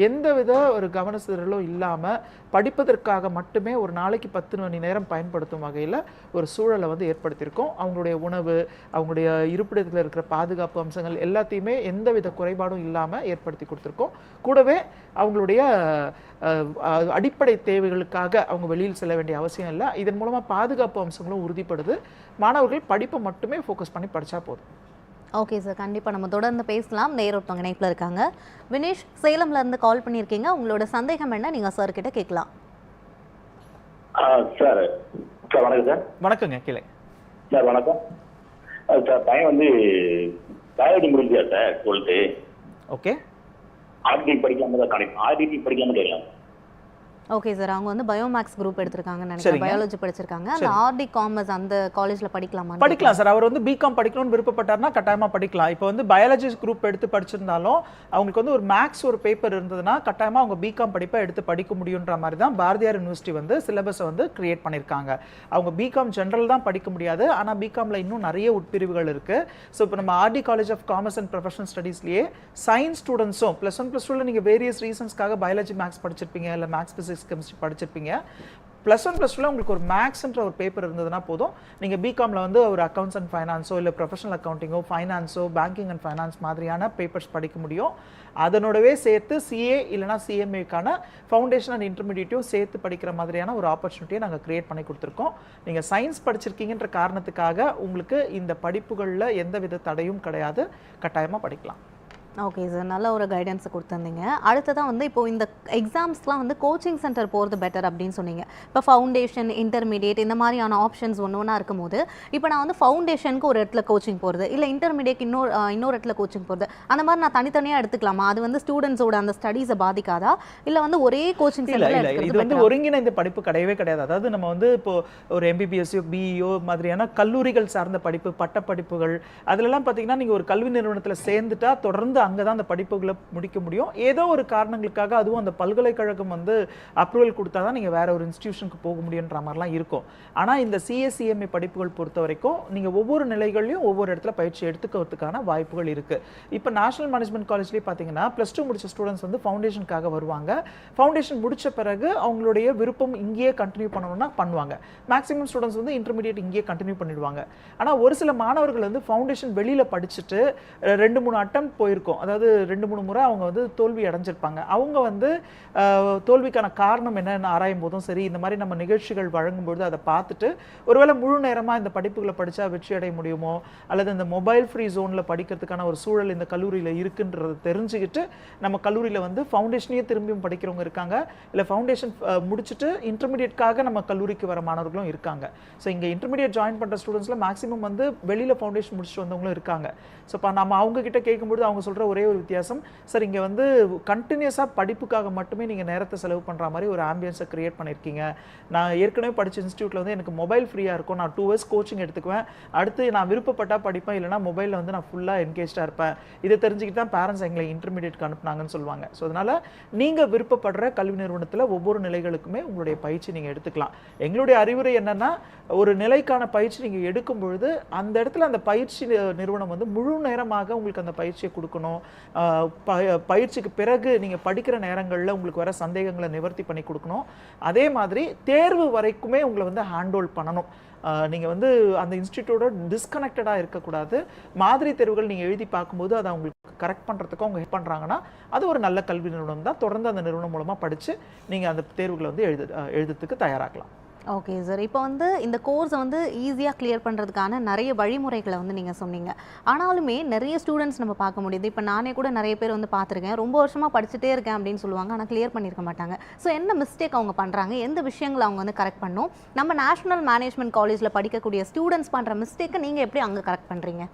எந்தவித ஒரு கவனச்சிதறலும் இல்லாமல் படிப்பதற்காக மட்டுமே ஒரு நாளைக்கு 10 மணி நேரம் பயன்படுத்தும் வகையில் ஒரு சூழலை வந்து ஏற்படுத்தியிருக்கோம். அவங்களுடைய உணவு, அவங்களுடைய இருப்பிடத்தில் இருக்கிற பாதுகாப்பு அம்சங்கள் எல்லாத்தையுமே எந்தவித குறைபாடும் இல்லாமல் ஏற்படுத்தி கொடுத்துருக்கோம். கூடவே அவங்களுடைய அடிப்படை தேவைகளுக்காக அவங்க வெளியில் செல்ல வேண்டிய அவசியம் இல்லை. இதன் மூலமாக பாதுகாப்பு அம்சங்களும் உறுதிப்படுது. மாணவர்கள் படிப்பை மட்டுமே ஃபோக்கஸ் பண்ணி படித்தா போதும். ஓகே சார், கண்டிப்பாக நம்ம தொடர்ந்து பேசலாம். நேரொருத்தவங்க இணைப்பில் இருக்காங்க. வினேஷ், சேலம்லேருந்து கால் பண்ணியிருக்கீங்க. உங்களோட சந்தேகம் என்ன நீங்கள் சார் கிட்ட கேட்கலாம். சார் வணக்கம் சார். வணக்கங்க, கீழே சார். வணக்கம் சார். பையன் வந்து பயாலஜி முடிஞ்சா சார் 12th. ஓகே. ஆர்டிடி படிக்காம தான் கிடைக்கும். ஆர்டிடி படிக்காம கேட்கலாம். ஓகே சார், அவங்க வந்து பயோமேக்ஸ் குரூப் எடுத்திருக்காங்கன்னு நினைக்கிறேன், பயாலஜி படிச்சிருக்காங்க. அந்த ஆர்டி காமர்ஸ் அந்த காலேஜில் படிக்கலாமா? படிக்கலாம் சார். அவர் வந்து பிகாம் படிக்கணும்னு விருப்பப்பட்டார்னா கட்டாயமாக படிக்கலாம். இப்போ வந்து பயாலஜி குரூப் எடுத்து படிச்சிருந்தாலும் அவங்களுக்கு வந்து ஒரு மேக்ஸ் ஒரு பேப்பர் இருந்ததுன்னா கட்டாயமாக அவங்க பிகாம் படிப்பை எடுத்து படிக்க முடியுன்ற மாதிரி தான் பாரதியார் யூனிவர்சிட்டி வந்து சிலபஸை வந்து கிரியேட் பண்ணியிருக்காங்க. அவங்க பிகாம் ஜென்ரல் தான் படிக்க முடியாது, ஆனால் பிகாமில் இன்னும் நிறைய உட்பிரிவுகள் இருக்குது. ஸோ இப்போ நம்ம RD college of commerce and professional ஸ்டடீஸ்லேயே சயின்ஸ் ஸ்டூடெண்ட்ஸும் +1 +2 நீங்கள் வேரியஸ் ரீசன்ஸ்க்காக பயாலஜி மேக்ஸ் படிச்சிருப்பீங்க, இல்லை மேக்ஸ் பிசிக்ஸ் கெமிஸ்ட்ரி படிச்சிருப்பீங்க. +1 +2 உங்களுக்கு ஒரு மேக்ஸ்ன்ற ஒரு பேப்பர் இருந்ததுன்னா போதும். நீங்கள் பிகாமில் வந்து ஒரு அக்கௌண்ட்ஸ் அண்ட் ஃபைனான்ஸோ இல்லை ப்ரொஃபஷனல் அக்கௌண்டிங்கோ ஃபைனான்ஸோ பேங்கிங் அண்ட் ஃபைனான்ஸ் மாதிரியான பேப்பர்ஸ் படிக்க முடியும். அதனோடவே சேர்த்து சிஏ இல்லைனா சிஎம்ஏக்கான ஃபவுண்டேஷன் அண்ட் இன்டர்மீடியட்டையும் சேர்த்து படிக்கிற மாதிரியான ஒரு ஆப்பர்ச்சுனிட்டியை நாங்கள் கிரியேட் பண்ணி கொடுத்துருக்கோம். நீங்கள் சயின்ஸ் படிச்சிருக்கீங்கன்ற காரணத்துக்காக உங்களுக்கு இந்த படிப்புகளில் எந்தவித தடையும் கிடையாது, கட்டாயமாக படிக்கலாம். ஓகே சார், நல்ல ஒரு கைடன்ஸை கொடுத்துருந்தீங்க. அடுத்ததான் வந்து இப்போ இந்த எக்ஸாம்ஸ்லாம் வந்து கோச்சிங் சென்டர் போகிறது பெட்டர் அப்படின்னு சொன்னீங்க. இப்போ ஃபவுண்டேஷன், இன்டர்மீடியேட் இந்த மாதிரியான ஆப்ஷன்ஸ் ஒன்று இருக்கும் போது, இப்போ நான் வந்து ஃபவுண்டேஷனுக்கு ஒரு இடத்துல கோச்சிங் போகிறது, இல்லை இன்டர்மீடியேட் இன்னொரு இடத்துல கோச்சிங் போகிறது, அந்த மாதிரி நான் தனித்தனியாக எடுத்துக்கலாமா? அது வந்து ஸ்டூடெண்ட்ஸோட அந்த ஸ்டடீஸை பாதிக்காதா, இல்லை வந்து ஒரே கோச்சிங் சென்டர்? இது வந்து ஒருங்கிணைந்த படிப்பு கிடையவே கிடையாது. அதாவது நம்ம வந்து இப்போ ஒரு MBBS BEO மாதிரியான கல்லூரிகள் சார்ந்த படிப்பு, பட்ட படிப்புகள், அதிலெல்லாம் பார்த்தீங்கன்னா நீங்கள் ஒரு கல்வி நிறுவனத்தில் சேர்ந்துட்டா தொடர்ந்து அங்கே தான் அந்த படிப்புகளை முடிக்க முடியும். ஏதோ ஒரு காரணங்களுக்காக அதுவும் அந்த பல்கலைக்கழகம் வந்து அப்ரூவல் கொடுத்தா தான் நீங்கள் வேற ஒரு இன்ஸ்டிடியூஷனுக்கு போக முடியுன்ற மாதிரிலாம் இருக்கும். ஆனால் இந்த CSCMA படிப்புகள் பொறுத்த வரைக்கும் நீங்கள் ஒவ்வொரு நிலைகள்லையும் ஒவ்வொரு இடத்துல பயிற்சி எடுத்துக்கிறதுக்கான வாய்ப்புகள் இருக்குது. இப்போ நேஷனல் மேனேஜ்மெண்ட் காலேஜ்லேயே பார்த்தீங்கன்னா +2 முடிச்ச ஸ்டூடெண்ட்ஸ் வந்து ஃபவுண்டேஷனுக்காக வருவாங்க. ஃபவுண்டேஷன் முடிச்ச பிறகு அவங்களுடைய விருப்பம் இங்கேயே கண்டினியூ பண்ணணும்னா பண்ணுவாங்க. மேக்ஸிமம் ஸ்டூடெண்ட்ஸ் வந்து இன்டர்மீடியேட் இங்கேயே கண்டினியூ பண்ணிடுவாங்க. ஆனால் ஒரு சில மாணவர்கள் வந்து ஃபவுண்டேஷன் வெளியில் படிச்சுட்டு 2-3 அட்டம் போயிருக்கும், அதாவது 2-3 முறை அவங்க வந்து தோல்வி அடைஞ்சிருப்பாங்க. அவங்க வந்து தோல்விக்கான காரணம் என்னன்னு ஆராயும் போதும் சரி, இந்த மாதிரி நம்ம நிகழ்ச்சிகள் வழங்கும்போது அதை பார்த்துட்டு ஒருவேளை முழு நேரமாக இந்த படிப்புகளை படித்தா வெற்றி அடைய முடியுமோ, அல்லது இந்த மொபைல் ஃப்ரீ ஜோனில் படிக்கிறதுக்கான ஒரு சூழல் இந்த கல்லூரியில் இருக்குன்றதை தெரிஞ்சுக்கிட்டு நம்ம கல்லூரியில் வந்து ஃபவுண்டேஷனையே திரும்பியும் படிக்கிறவங்க இருக்காங்க, இல்லை ஃபவுண்டேஷன் முடிச்சுட்டு இன்டர்மீடியேட்காக நம்ம கல்லூரிக்கு வர மாணவர்களும் இருக்காங்க. ஸோ இங்கே இன்டர்மீடியேட் ஜாயின் பண்ணுற ஸ்டூடெண்ட்ஸில் மேக்ஸிமம் வந்து வெளியில் ஃபவுண்டேஷன் முடிச்சுட்டு வந்தவங்களும் இருக்காங்க. ஸோ இப்போ நம்ம அவங்கக்கிட்ட கேட்கும்போது அவங்க சொல்கிற ஒரே ஒரு வித்தியாசம், சார் இங்கே வந்து கண்டினியூஸாக படிப்புக்காக மட்டுமே நீங்கள் நேரத்தை செலவு பண்ணுற மாதிரி ஒரு ஆம்பியன்ஸை கிரியேட் பண்ணியிருக்கீங்க. நான் ஏற்கனவே படித்த இன்ஸ்டியூட்டில் வந்து எனக்கு மொபைல் ஃப்ரீயாக இருக்கும், நான் 2 hours கோச்சிங் எடுத்துக்குவேன், அடுத்து நான் விருப்பப்பட்டால் படிப்பேன், இல்லைனா மொபைலில் வந்து நான் ஃபுல்லாக என்கேஜாக இருப்பேன். இதை தெரிஞ்சுக்கிட்டு தான் பேரண்ட்ஸ் எங்களை இன்டர்மீடியேட்க்கு அனுப்புனாங்கன்னு சொல்லுவாங்க. ஸோ அதனால் நீங்கள் விருப்பப்படுற கல்வி நிறுவனத்தில் ஒவ்வொரு நிலைகளுக்குமே உங்களுடைய பயிற்சி நீங்கள் எடுத்துக்கலாம். எங்களுடைய அறிவுரை என்னென்னா, ஒரு நிலைக்கான பயிற்சி நீங்கள் எடுக்கும் பொழுது அந்த இடத்துல அந்த பயிற்சி நிறுவனம் வந்து முழு நேரமாக உங்களுக்கு அந்த பயிற்சியை கொடுக்கணும். பயிற்சிக்கு பிறகு நீங்கள் படிக்கிற நேரங்களில் உங்களுக்கு வர சந்தேகங்களை நிவர்த்தி பண்ணி கொடுக்கணும். அதே மாதிரி தேர்வு வரைக்குமே உங்களை வந்து ஹேண்ட் ஹோல்ட் பண்ணணும். நீங்கள் வந்து அந்த இன்ஸ்டிடியூட்டோட டிஸ்கனெக்டடாக இருக்கக்கூடாது. மாதிரி தேர்வுகள் நீங்கள் எழுதி பார்க்கும்போது அதை அவங்களுக்கு கரெக்ட் பண்ணுறதுக்கு அவங்க ஹெல்ப் பண்ணுறாங்கன்னா அது ஒரு நல்ல கல்வி நிறுவனம் தான். தொடர்ந்து அந்த நிறுவனம் மூலமாக படித்து நீங்கள் அந்த தேர்வுகளை வந்து எழுதுறதுக்கு தயாராகலாம். ஓகே சார், இப்போ வந்து இந்த கோர்ஸை வந்து ஈஸியாக கிளியர் பண்ணுறதுக்கான நிறைய வழிமுறைகளை வந்து நீங்கள் சொன்னீங்க. ஆனாலுமே நிறைய ஸ்டூடெண்ட்ஸ் நம்ம பார்க்க முடியுது. இப்போ நானே கூட நிறைய பேர் வந்து பார்த்துருக்கேன், ரொம்ப வருஷமாக படிச்சுட்டே இருக்கேன் அப்படின்னு சொல்லுவாங்க, ஆனால் கிளியர் பண்ணியிருக்க மாட்டாங்க. ஸோ என்ன மிஸ்டேக் அவங்க பண்ணுறாங்க, எந்த விஷயங்களை அவங்க வந்து கரெக்ட் பண்ணணும்? நம்ம நேஷனல் மேனேஜ்மெண்ட் காலேஜில் படிக்கக்கூடிய ஸ்டூடெண்ட்ஸ் பண்ணுற மிஸ்டேக்கை நீங்கள் எப்படி அங்கே கரெக்ட் பண்ணுறீங்க?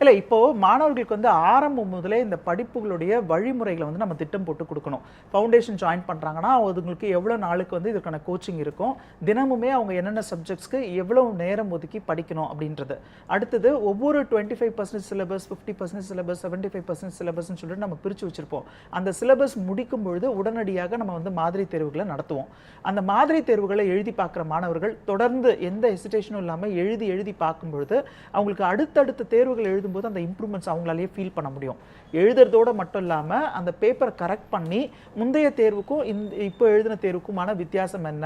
இல்லை, இப்போது மாணவர்களுக்கு வந்து ஆரம்பம் முதலே இந்த படிப்புகளுடைய வழிமுறைகளை வந்து நம்ம திட்டம் போட்டு கொடுக்கணும். ஃபவுண்டேஷன் ஜாயின் பண்ணுறாங்கன்னா அதுங்களுக்கு எவ்வளோ நாளுக்கு வந்து இதுக்கான கோச்சிங் இருக்கும், தினமுமே அவங்க என்னென்ன சப்ஜெக்ட்ஸ்க்கு எவ்வளோ நேரம் ஒதுக்கி படிக்கணும் அப்படின்றது. அடுத்தது ஒவ்வொரு 25% சிலபஸ், 50% சிலபஸ், 75% சிலபஸ்ன்னு சொல்லிட்டு நம்ம பிரித்து வச்சுருப்போம். அந்த சிலபஸ் முடிக்கும் பொழுது உடனடியாக நம்ம வந்து மாதிரி தேர்வுகளை நடத்துவோம். அந்த மாதிரி தேர்வுகளை எழுதி பார்க்குற மாணவர்கள் தொடர்ந்து எந்த ஹெசிடேஷனும் இல்லாமல் எழுதி பார்க்கும் பொழுது அவங்களுக்கு அடுத்தடுத்த தேர்வுகள் எழுதும்போது அந்த இம்ப்ரூவ்மெண்ட்ஸ் அவங்களாலேயே ஃபீல் பண்ண முடியும். எழுதுறதோடு மட்டும் இல்லாமல் அந்த பேப்பரை கரெக்ட் பண்ணி முந்தைய தேர்வுக்கும் இப்போ எழுதின தேர்வுக்குமான வித்தியாசம் என்ன,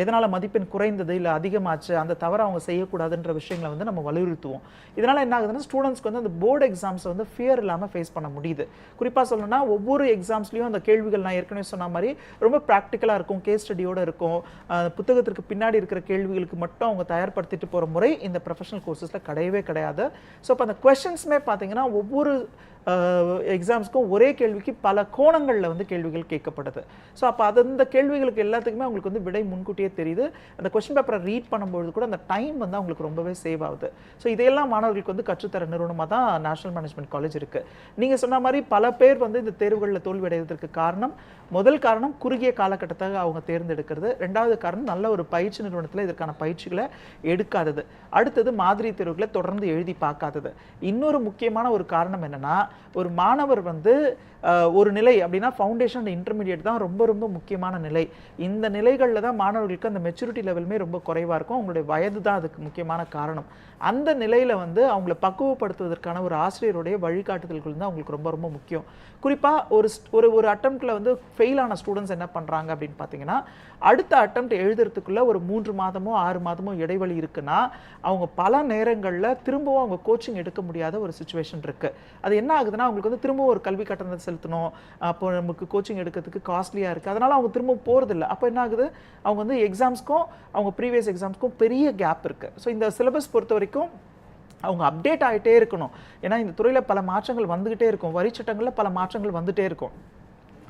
எதனால் மதிப்பெண் குறைந்தது இல்லை அதிகமாச்சு, அந்த தவிர அவங்க செய்யக்கூடாதுன்ற விஷயங்களை வந்து நம்ம வலியுறுத்துவோம். இதனால் என்ன ஆகுதுன்னா ஸ்டூடெண்ட்ஸ்க்கு வந்து அந்த போர்டு எக்ஸாம்ஸை வந்து ஃபியர் இல்லாமல் ஃபேஸ் பண்ண முடியுது. குறிப்பாக சொல்லணும்னா ஒவ்வொரு எக்ஸாம்ஸ்லையும் அந்த கேள்விகள் நான் ஏற்கனவே சொன்ன மாதிரி ரொம்ப ப்ராக்டிக்கலாக இருக்கும், கேஸ் ஸ்டடியோடு இருக்கும். புத்தகத்திற்கு பின்னாடி இருக்கிற கேள்விகளுக்கு மட்டும் அவங்க தயார்படுத்திட்டு போகிற முறை இந்த ப்ரொஃபஷனல் கோர்சஸில் கிடையவே கிடையாது. ஸோ இப்போ அந்த கொஸ்டின்ஸுமே பார்த்தீங்கன்னா ஒவ்வொரு எக்ஸாம்ஸ்க்கும் ஒரே கேள்விக்கு பல கோணங்களில் வந்து கேள்விகள் கேட்கப்படுது. ஸோ அப்போ அந்த கேள்விகளுக்கு எல்லாத்துக்குமே அவங்களுக்கு வந்து விடை முன்கூட்டியே தெரியுது. அந்த கொஸ்டின் பேப்பரை ரீட் பண்ணும்பொழுது கூட அந்த டைம் வந்து அவங்களுக்கு ரொம்பவே சேவ் ஆகுது. ஸோ இதையெல்லாம் மாணவர்களுக்கு வந்து கற்றுத்தர நிறுவனமாக தான் நேஷனல் மேனேஜ்மெண்ட் காலேஜ் இருக்குது. நீங்கள் சொன்ன மாதிரி பல பேர் வந்து இந்த தேர்வுகளில் தோல்வி அடைவதற்கு காரணம், முதல் காரணம் குறுகிய காலகட்டத்தாக அவங்க தேர்ந்தெடுக்கிறது, ரெண்டாவது காரணம் நல்ல ஒரு பயிற்சி நிறுவனத்தில் இதற்கான பயிற்சிகளை எடுக்காதது, அடுத்தது மாதிரி தேர்வுகளை தொடர்ந்து எழுதி பார்க்காதது. இன்னொரு முக்கியமான ஒரு காரணம் என்னன்னா, ஒரு மாணவர் வந்து ஒரு நிலை அப்படின்னா ஃபவுண்டேஷன் அண்ட் இன்டர்மீடியட் தான் ரொம்ப ரொம்ப முக்கியமான நிலை. இந்த நிலைகளில் தான் மாணவர்களுக்கு அந்த மெச்சூரிட்டி லெவலுமே ரொம்ப குறைவாக இருக்கும். அவங்களுடைய வயது தான் அதுக்கு முக்கியமான காரணம். அந்த நிலையில் வந்து அவங்கள பக்குவப்படுத்துவதற்கான ஒரு ஆசிரியருடைய வழிகாட்டுதல்கள் தான் அவங்களுக்கு ரொம்ப ரொம்ப முக்கியம். குறிப்பாக ஒரு அட்டெம்ப்டில் வந்து ஃபெயிலான ஸ்டூடெண்ட்ஸ் என்ன பண்ணுறாங்க அப்படின்னு பார்த்தீங்கன்னா, அடுத்த அட்டெம்ப்ட் எழுதுறதுக்குள்ளே ஒரு 3 மாதமோ 6 மாதமோ இடைவெளி இருக்குன்னா அவங்க பல நேரங்களில் திரும்பவும் அவங்க கோச்சிங் எடுக்க முடியாத ஒரு சுச்சுவேஷன் இருக்குது. அது என்ன ஆகுதுன்னா, அவங்களுக்கு வந்து திரும்பவும் ஒரு கல்வி கட்டணத்தை செலுத்தணும், அப்போ நமக்கு கோச்சிங் எடுக்கிறதுக்கு காஸ்ட்லியாக இருக்குது, அதனால் அவங்க திரும்ப போகிறதில்ல. அப்போ என்ன ஆகுது, அவங்க வந்து எக்ஸாம்ஸ்க்கும் அவங்க ப்ரீவியஸ் எக்ஸாம்ஸ்க்கும் பெரிய கேப் இருக்குது. ஸோ இந்த சிலபஸ் பொறுத்த வரைக்கும் அவங்க அப்டேட் ஆகிட்டே இருக்கணும். ஏன்னா இந்த துறையில் பல மாற்றங்கள் வந்துக்கிட்டே இருக்கும், வரி சட்டங்களில் பல மாற்றங்கள் வந்துகிட்டே இருக்கும்.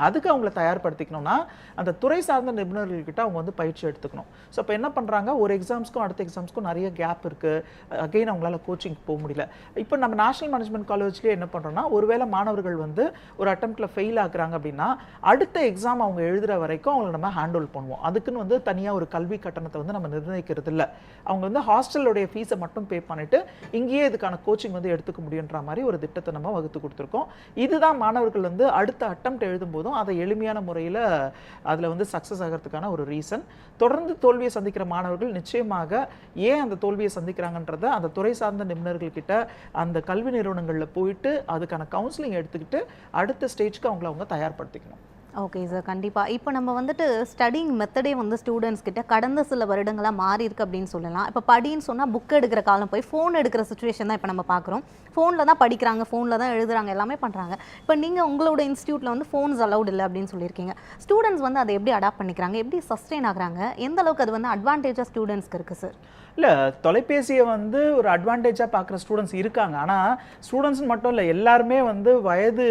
அதுக்கு அவங்கள தயார்படுத்திக்கணும்னா அந்த துறை சார்ந்த நிபுணர்கள்கிட்ட அவங்க வந்து பயிற்சி எடுத்துக்கணும். ஸோ இப்போ என்ன பண்ணுறாங்க, ஒரு எக்ஸாம்ஸ்க்கும் அடுத்த எக்ஸாம்ஸ்க்கும் நிறைய கேப் இருக்குது, அகெயின் அவங்களால கோச்சிங் போக முடியல. இப்போ நம்ம நேஷனல் மேனேஜ்மெண்ட் காலேஜ்லேயே என்ன பண்ணுறோம்னா, ஒருவேளை மாணவர்கள் வந்து ஒரு அட்டெம்ப்டில் ஃபெயில் ஆகுறாங்க அப்படின்னா அடுத்த எக்ஸாம் அவங்க எழுதுகிற வரைக்கும் அவங்களை நம்ம ஹேண்டில் பண்ணுவோம். அதுக்குன்னு வந்து தனியாக ஒரு கல்வி கட்டணத்தை வந்து நம்ம நிர்ணயிக்கிறது இல்லை. அவங்க வந்து ஹாஸ்டலுடைய ஃபீஸை மட்டும் பே பண்ணிவிட்டு இங்கேயே இதுக்கான கோச்சிங் வந்து எடுத்துக்க முடியுன்ற மாதிரி ஒரு திட்டத்தை நம்ம வகுத்து கொடுத்துருக்கோம். இதுதான் மாணவர்கள் வந்து அடுத்த அட்டெம்ப்ட் எழுதும்போது அதை எளிமையான முறையில் அதில் வந்து சக்ஸஸ் ஆகிறதுக்கான ஒரு ரீசன். தொடர்ந்து தோல்வியை சந்திக்கிற மாணவர்கள் நிச்சயமாக ஏன் அந்த தோல்வியை சந்திக்கிறாங்கன்றதை அந்த துறை சார்ந்த நிபுணர்கள்கிட்ட அந்த கல்வி நிறுவனங்களில் போயிட்டு அதுக்கான கவுன்சிலிங் எடுத்துக்கிட்டு அடுத்த ஸ்டேஜ்க்கு அவங்க தயார்படுத்திக்கணும். ஓகே சார், கண்டிப்பாக. இப்போ நம்ம வந்துட்டு ஸ்டடிங் மெத்தடே வந்து ஸ்டூடெண்ட்ஸ் கிட்ட கடந்த சில வருடங்களாக மாறி இருக்கு அப்படின்னு சொல்லலாம். இப்போ படின்னு சொன்னால் புக் எடுக்கிற காலம் போய் ஃபோன் எடுக்கிற சுச்சுவேஷன் தான் இப்போ நம்ம பார்க்குறோம். ஃபோனில் தான் படிக்கிறாங்க, ஃபோனில் தான் எழுதுறாங்க, எல்லாமே பண்ணுறாங்க. இப்போ நீங்கள் உங்களோட இன்ஸ்டியூட்டில் வந்து ஃபோன்ஸ் அலவுட் இல்லை அப்படின்னு சொல்லியிருக்கீங்க. ஸ்டூடெண்ட்ஸ் வந்து அதை எப்படி அடாப்ட் பண்ணிக்கிறாங்க, எப்படி சஸ்டெயின் ஆகுறாங்க, எந்த அளவுக்கு அது வந்து அட்வான்டேஜாக ஸ்டூடெண்ட்ஸ்க்கு இருக்குது சார்? இல்லை, தொலைபேசியை வந்து ஒரு அட்வான்டேஜாக பார்க்குற ஸ்டூடெண்ட்ஸ் இருக்காங்க. ஆனால் ஸ்டூடெண்ட்ஸ் மட்டும் இல்லை, எல்லாருமே வந்து வயது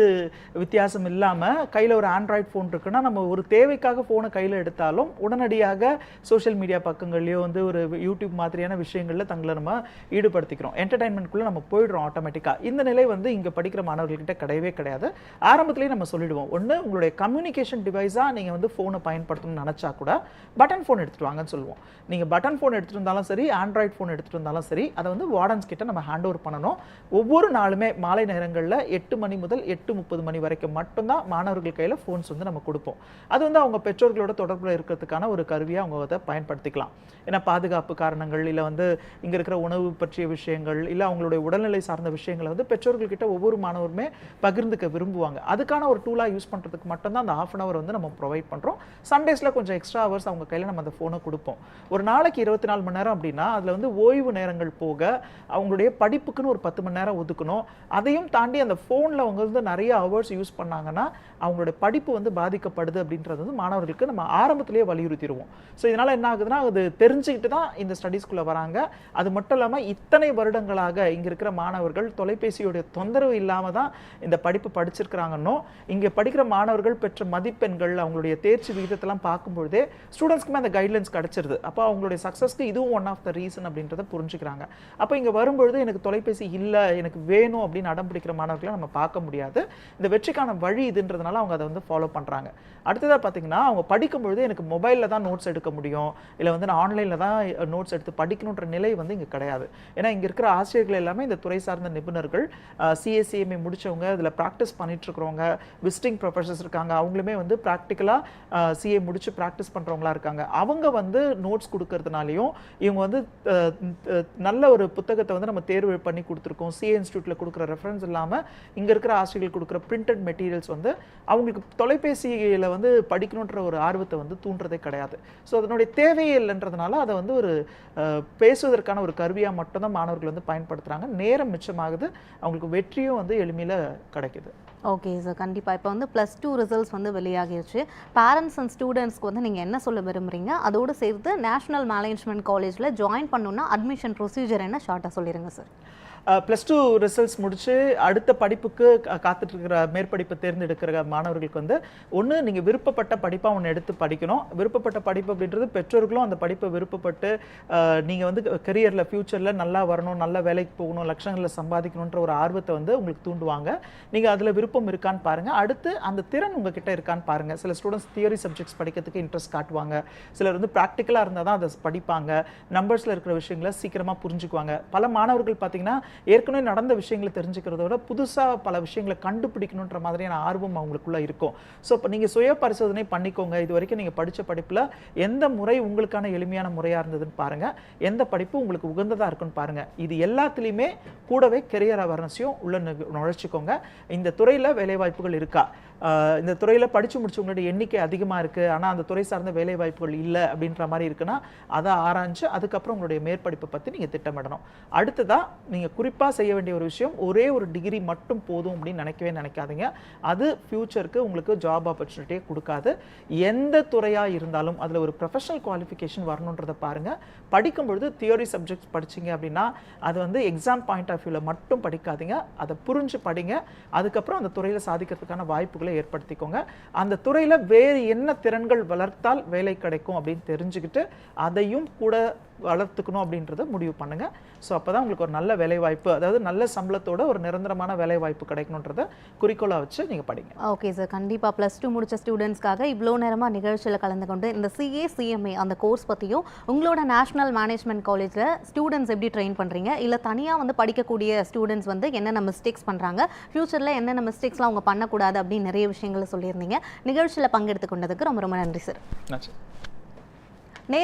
வித்தியாசம் இல்லாமல் கையில் ஒரு ஆண்ட்ராய்ட் ஃபோன் இருக்குன்னா நம்ம ஒரு தேவைக்காக ஃபோனை கையில் எடுத்தாலும் உடனடியாக சோஷியல் மீடியா பக்கங்கள்லையோ வந்து ஒரு யூடியூப் மாதிரியான விஷயங்களில் தங்களை நம்ம ஈடுபடுத்திக்கிறோம். என்டர்டைன்மெண்ட்குள்ளே நம்ம போயிடுறோம் ஆட்டோமேட்டிக்காக. இந்த நிலை வந்து இங்கே படிக்கிற மாணவர்கள்கிட்ட கிடையவே கிடையாது. ஆரம்பத்துலேயே நம்ம சொல்லிடுவோம், ஒன்று உங்களுடைய கம்யூனிகேஷன் டிவைஸாக நீங்கள் வந்து ஃபோனை பயன்படுத்தணும்னு நினச்சா கூட பட்டன் ஃபோன் எடுத்துகிட்டு வாங்கன்னு சொல்லுவோம். நீங்கள் பட்டன் ஃபோன் எடுத்துகிட்டு இருந்தாலும் சரி, ஆண்ட்ராய்ட் ஃபோன் எடுத்துகிட்டு இருந்தாலும் சரி, அதை வந்து வார்டன்ஸ் கிட்ட நம்ம ஹேண்ட் ஓவர் பண்ணணும். ஒவ்வொரு நாளுமே மாலை நேரங்களில் 8 மணி முதல் 8:30 மணி வரைக்கும் மட்டும்தான் மாணவர்கள் கையில் ஃபோன்ஸ் வந்து நம்ம கொடுப்போம். அது வந்து அவங்க பெற்றோர்களோட தொடர்பில் இருக்கிறதுக்கான ஒரு கருவியாக அவங்க அதை பயன்படுத்திக்கலாம். ஏன்னா பாதுகாப்பு காரணங்கள், இல்லை வந்து இங்கே இருக்கிற உணவு பற்றிய விஷயங்கள், இல்லை அவங்களுடைய உடல்நிலை சார்ந்த விஷயங்களை வந்து பெற்றோர்கள்கிட்ட ஒவ்வொரு மாணவருமே பகிர்ந்துக்க விரும்புவாங்க. அதுக்கான ஒரு டூலாக யூஸ் பண்ணுறதுக்கு மட்டும்தான் அந்த 1/2 hour வந்து நம்ம ப்ரொவைட் பண்ணுறோம். சண்டேஸில் கொஞ்சம் எக்ஸ்ட்ரா ஹவர்ஸ் அவங்க கையில் நம்ம அந்த ஃபோனை கொடுப்போம். ஒரு நாளைக்கு 24 மணி நேரம் அப்படின்னா அதில் வந்து ஓய்வு நேரங்கள் போக அவங்களுடைய படிப்புக்குன்னு ஒரு 10 மணி நேரம் ஒதுக்கணும். அதையும் தாண்டி அந்த ஃபோனில் அவங்க வந்து நிறைய ஹவர்ஸ் யூஸ் பண்ணாங்கன்னா அவங்களுடைய படிப்பு வந்து பாதிக்கப்படுது அப்படின்றது வந்து மாணவர்களுக்கு நம்ம ஆரம்பத்திலேயே வலியுறுத்திடுவோம். ஸோ இதனால் என்ன ஆகுதுன்னா, அது தெரிஞ்சுக்கிட்டு தான் இந்த ஸ்டடீஸ்குள்ளே வராங்க. அது மட்டும் இல்லாமல் இத்தனை வருடங்களாக இங்கே இருக்கிற மாணவர்கள் தொலைபேசியோடைய தொந்தரவு இல்லாமல் தான் இந்த படிப்பு படிச்சிருக்கிறாங்கன்னோ, இங்கே படிக்கிற மாணவர்கள் பெற்ற மதிப்பெண்கள், அவங்களுடைய தேர்ச்சி விகிதத்தெல்லாம் பார்க்கும்பொழுதே ஸ்டூடெண்ட்ஸ்க்குமே அந்த கைட்லைன்ஸ் கிடச்சிருது. அப்போ அவங்களுடைய சக்ஸஸ்க்கு இதுவும் one of the the reason அப்படின்றத புரிஞ்சுக்கிறாங்க. அப்போ இங்கே வரும்பொழுது எனக்கு தொலைபேசி இல்லை, எனக்கு வேணும் அப்படின்னு அடம் பிடிக்கிற மாணவர்களை நம்ம பார்க்க முடியாது. இந்த வெற்றிக்கான வழி இதுன்றதுனால அவங்க அதை வந்து ஃபாலோ பண்ணுறாங்க. அடுத்ததாக பார்த்தீங்கன்னா அவங்க படிக்கும்பொழுது எனக்கு மொபைலில் தான் நோட்ஸ் எடுக்க முடியும், இல்லை வந்து நான் ஆன்லைனில் தான் நோட்ஸ் எடுத்து படிக்கணுன்ற நிலை வந்து இங்கே கிடையாது. ஏன்னா இங்கே இருக்கிற ஆசிரியர்கள் எல்லாமே இந்த துறை சார்ந்த நிபுணர்கள், சிஎஸ்சிஎம்ஏ முடித்தவங்க, இதில் ப்ராக்டிஸ் பண்ணிட்டுருக்கிறவங்க, விசிட்டிங் ப்ரொஃபஸர்ஸ் இருக்காங்க, அவங்களுமே வந்து ப்ராக்டிக்கலாக சிஏ முடித்து ப்ராக்டிஸ் பண்ணுறவங்களா இருக்காங்க. அவங்க வந்து நோட்ஸ் கொடுக்கறதுனாலையும் இவங்க வந்து நல்ல ஒரு புத்தகத்தை வந்து நம்ம தேர்வு பண்ணி கொடுத்துருக்கோம். சிஏ இன்ஸ்டியூட்டில் கொடுக்குற ரெஃபரன்ஸ் இல்லாமல் இங்கே இருக்கிற ஆசிரியர்கள் கொடுக்குற பிரிண்டட் மெட்டீரியல்ஸ் வந்து அவங்களுக்கு தொலைபேசியில் வந்து படிக்கணுன்ற ஒரு ஆர்வத்தை வந்து தூண்டுறதே கிடையாது. ஸோ அதனுடைய தேவையே இல்லைன்றதுனால அதை வந்து ஒரு பேசுவதற்கான ஒரு கருவியாக மட்டும்தான் மாணவர்கள் வந்து பயன்படுத்துகிறாங்க. நேரம் மிச்சமாகுது, அவங்களுக்கு வெற்றியும் வந்து எளிமையில் கிடைக்குது. ஓகே சார், கண்டிப்பாக இப்போ வந்து +2 ரிசல்ட்ஸ் வந்து வெளியாகிருச்சு. பேரண்ட்ஸ் அண்ட் ஸ்டூடெண்ட்ஸ்க்கு வந்து நீங்கள் என்ன சொல்ல விரும்புகிறீங்க? அதோடு சேர்த்து நேஷனல் மேனேஜ்மெண்ட் காலேஜில் ஜாயின் பண்ணணுன்னா அட்மிஷன் ப்ரொசீஜர் என்ன ஷார்ட்டாக சொல்லிடுங்க சார். +2 ரிசல்ட்ஸ் முடிச்சு அடுத்த படிப்புக்கு காத்துட்டு இருக்கிற மேற்படிப்பை தேர்ந்தெடுக்கிற மாணவர்களுக்கு வந்து ஒன்று நீங்கள் விருப்பப்பட்ட படிப்பாக ஒன்று எடுத்து படிக்கணும். விருப்பப்பட்ட படிப்பு அப்படின்றது பெற்றோர்களும் அந்த படிப்பை விருப்பப்பட்டு நீங்கள் வந்து கெரியரில் ஃப்யூச்சரில் நல்லா வரணும், நல்ல வேலைக்கு போகணும், லட்சங்களில் சம்பாதிக்கணுன்ற ஒரு ஆர்வத்தை வந்து உங்களுக்கு தூண்டுவாங்க. நீங்கள் அதில் விருப்பம் இருக்கான்னு பாருங்கள். அடுத்து அந்த திறன் உங்ககிட்ட இருக்கான்னு பாருங்கள். சில ஸ்டூடெண்ட்ஸ் தியரி சப்ஜெக்ட்ஸ் படிக்கிறதுக்கு இன்ட்ரெஸ்ட் காட்டுவாங்க, சிலர் வந்து ப்ராக்டிக்கலாக இருந்தால் தான் அதை படிப்பாங்க, நம்பர்ஸில் இருக்கிற விஷயங்களை சீக்கிரமாக புரிஞ்சுக்குவாங்க. பல மாணவர்கள் பார்த்தீங்கன்னா ஏற்கனவே நடந்த விஷயங்களை தெரிஞ்சுக்கிறத விட புதுசாக பல விஷயங்களை கண்டுபிடிக்கணுன்ற மாதிரியான ஆர்வம் அவங்களுக்குள்ள இருக்கும். ஸோ இப்போ நீங்கள் சுய பரிசோதனை பண்ணிக்கோங்க. இது வரைக்கும் நீங்கள் படித்த படிப்பில் எந்த முறை உங்களுக்கான எளிமையான முறையாக இருந்ததுன்னு பாருங்கள், எந்த படிப்பு உங்களுக்கு உகந்ததாக இருக்குன்னு பாருங்கள். இது எல்லாத்துலேயுமே கூடவே கெரியர் அவேர்னஸையும் உள்ள நுழைச்சிக்கோங்க. இந்த துறையில் வேலைவாய்ப்புகள் இருக்கா, இந்த துறையில் படித்து முடிச்சவங்களுடைய எண்ணிக்கை அதிகமாக இருக்குது, ஆனால் அந்த துறை சார்ந்த வேலை வாய்ப்புகள் இல்லை அப்படின்ற மாதிரி இருக்குன்னா அதை ஆராய்ஞ்சு அதுக்கப்புறம் உங்களுடைய மேற்படிப்பை பற்றி நீங்கள் திட்டமிடணும். அடுத்ததாக நீங்கள் குறிப்பாக செய்ய வேண்டிய ஒரு விஷயம், ஒரே ஒரு டிகிரி மட்டும் போதும் அப்படின்னு நினைக்காதீங்க. அது ஃப்யூச்சருக்கு உங்களுக்கு ஜாப் ஆப்பர்ச்சுனிட்டியே கொடுக்காது. எந்த துறையாக இருந்தாலும் அதில் ஒரு ப்ரொஃபஷனல் குவாலிஃபிகேஷன் வரணுன்றதை பாருங்கள். படிக்கும்பொழுது தியோரி சப்ஜெக்ட்ஸ் படிச்சிங்க அப்படின்னா அது வந்து எக்ஸாம் பாயிண்ட் ஆஃப் வியூவில் மட்டும் படிக்காதீங்க, அதை புரிஞ்சு படிங்க. அதுக்கப்புறம் அந்த துறையில் சாதிக்கிறதுக்கான வாய்ப்புகளை ஏற்படுத்திக்கோங்க. அந்த துறையில் வேறு என்ன திறன்கள் வளர்த்தால் வேலை கிடைக்கும் அப்படின்னு தெரிஞ்சுக்கிட்டு அதையும் கூட வளர்த்துக்கணும் அப்படின்றத முடிவு பண்ணுங்க. ஸோ அப்போ தான் உங்களுக்கு ஒரு நல்ல வேலை வாய்ப்பு, அதாவது நல்ல சம்பளத்தோட ஒரு நிரந்தரமான வேலை வாய்ப்பு கிடைக்கணுன்றத குறிக்கோளாக வச்சு நீங்கள் படிங்க. ஓகே சார், கண்டிப்பாக +2 முடிச்ச ஸ்டூடெண்ட்ஸ்க்காக இவ்வளோ நேரமாக நிகழ்ச்சியில் கலந்து கொண்டு இந்த CA/CMA அந்த கோர்ஸ் பற்றியும் உங்களோட நேஷனல் மேனேஜ்மெண்ட் காலேஜில் ஸ்டூடெண்ட்ஸ் எப்படி ட்ரெயின் பண்ணுறீங்க, இல்லை தனியாக வந்து படிக்கக்கூடிய ஸ்டூடெண்ட்ஸ் வந்து என்னென்ன மிஸ்டேக்ஸ் பண்ணுறாங்க, ஃப்யூச்சரில் என்னென்ன மிஸ்டேக்ஸ்லாம் அவங்க பண்ணக்கூடாது அப்படின்னு நிறைய விஷயங்களை சொல்லியிருந்தீங்க. நிகழ்ச்சியில் பங்கெடுத்து கொண்டதுக்கு ரொம்ப ரொம்ப நன்றி சார். நன்றி.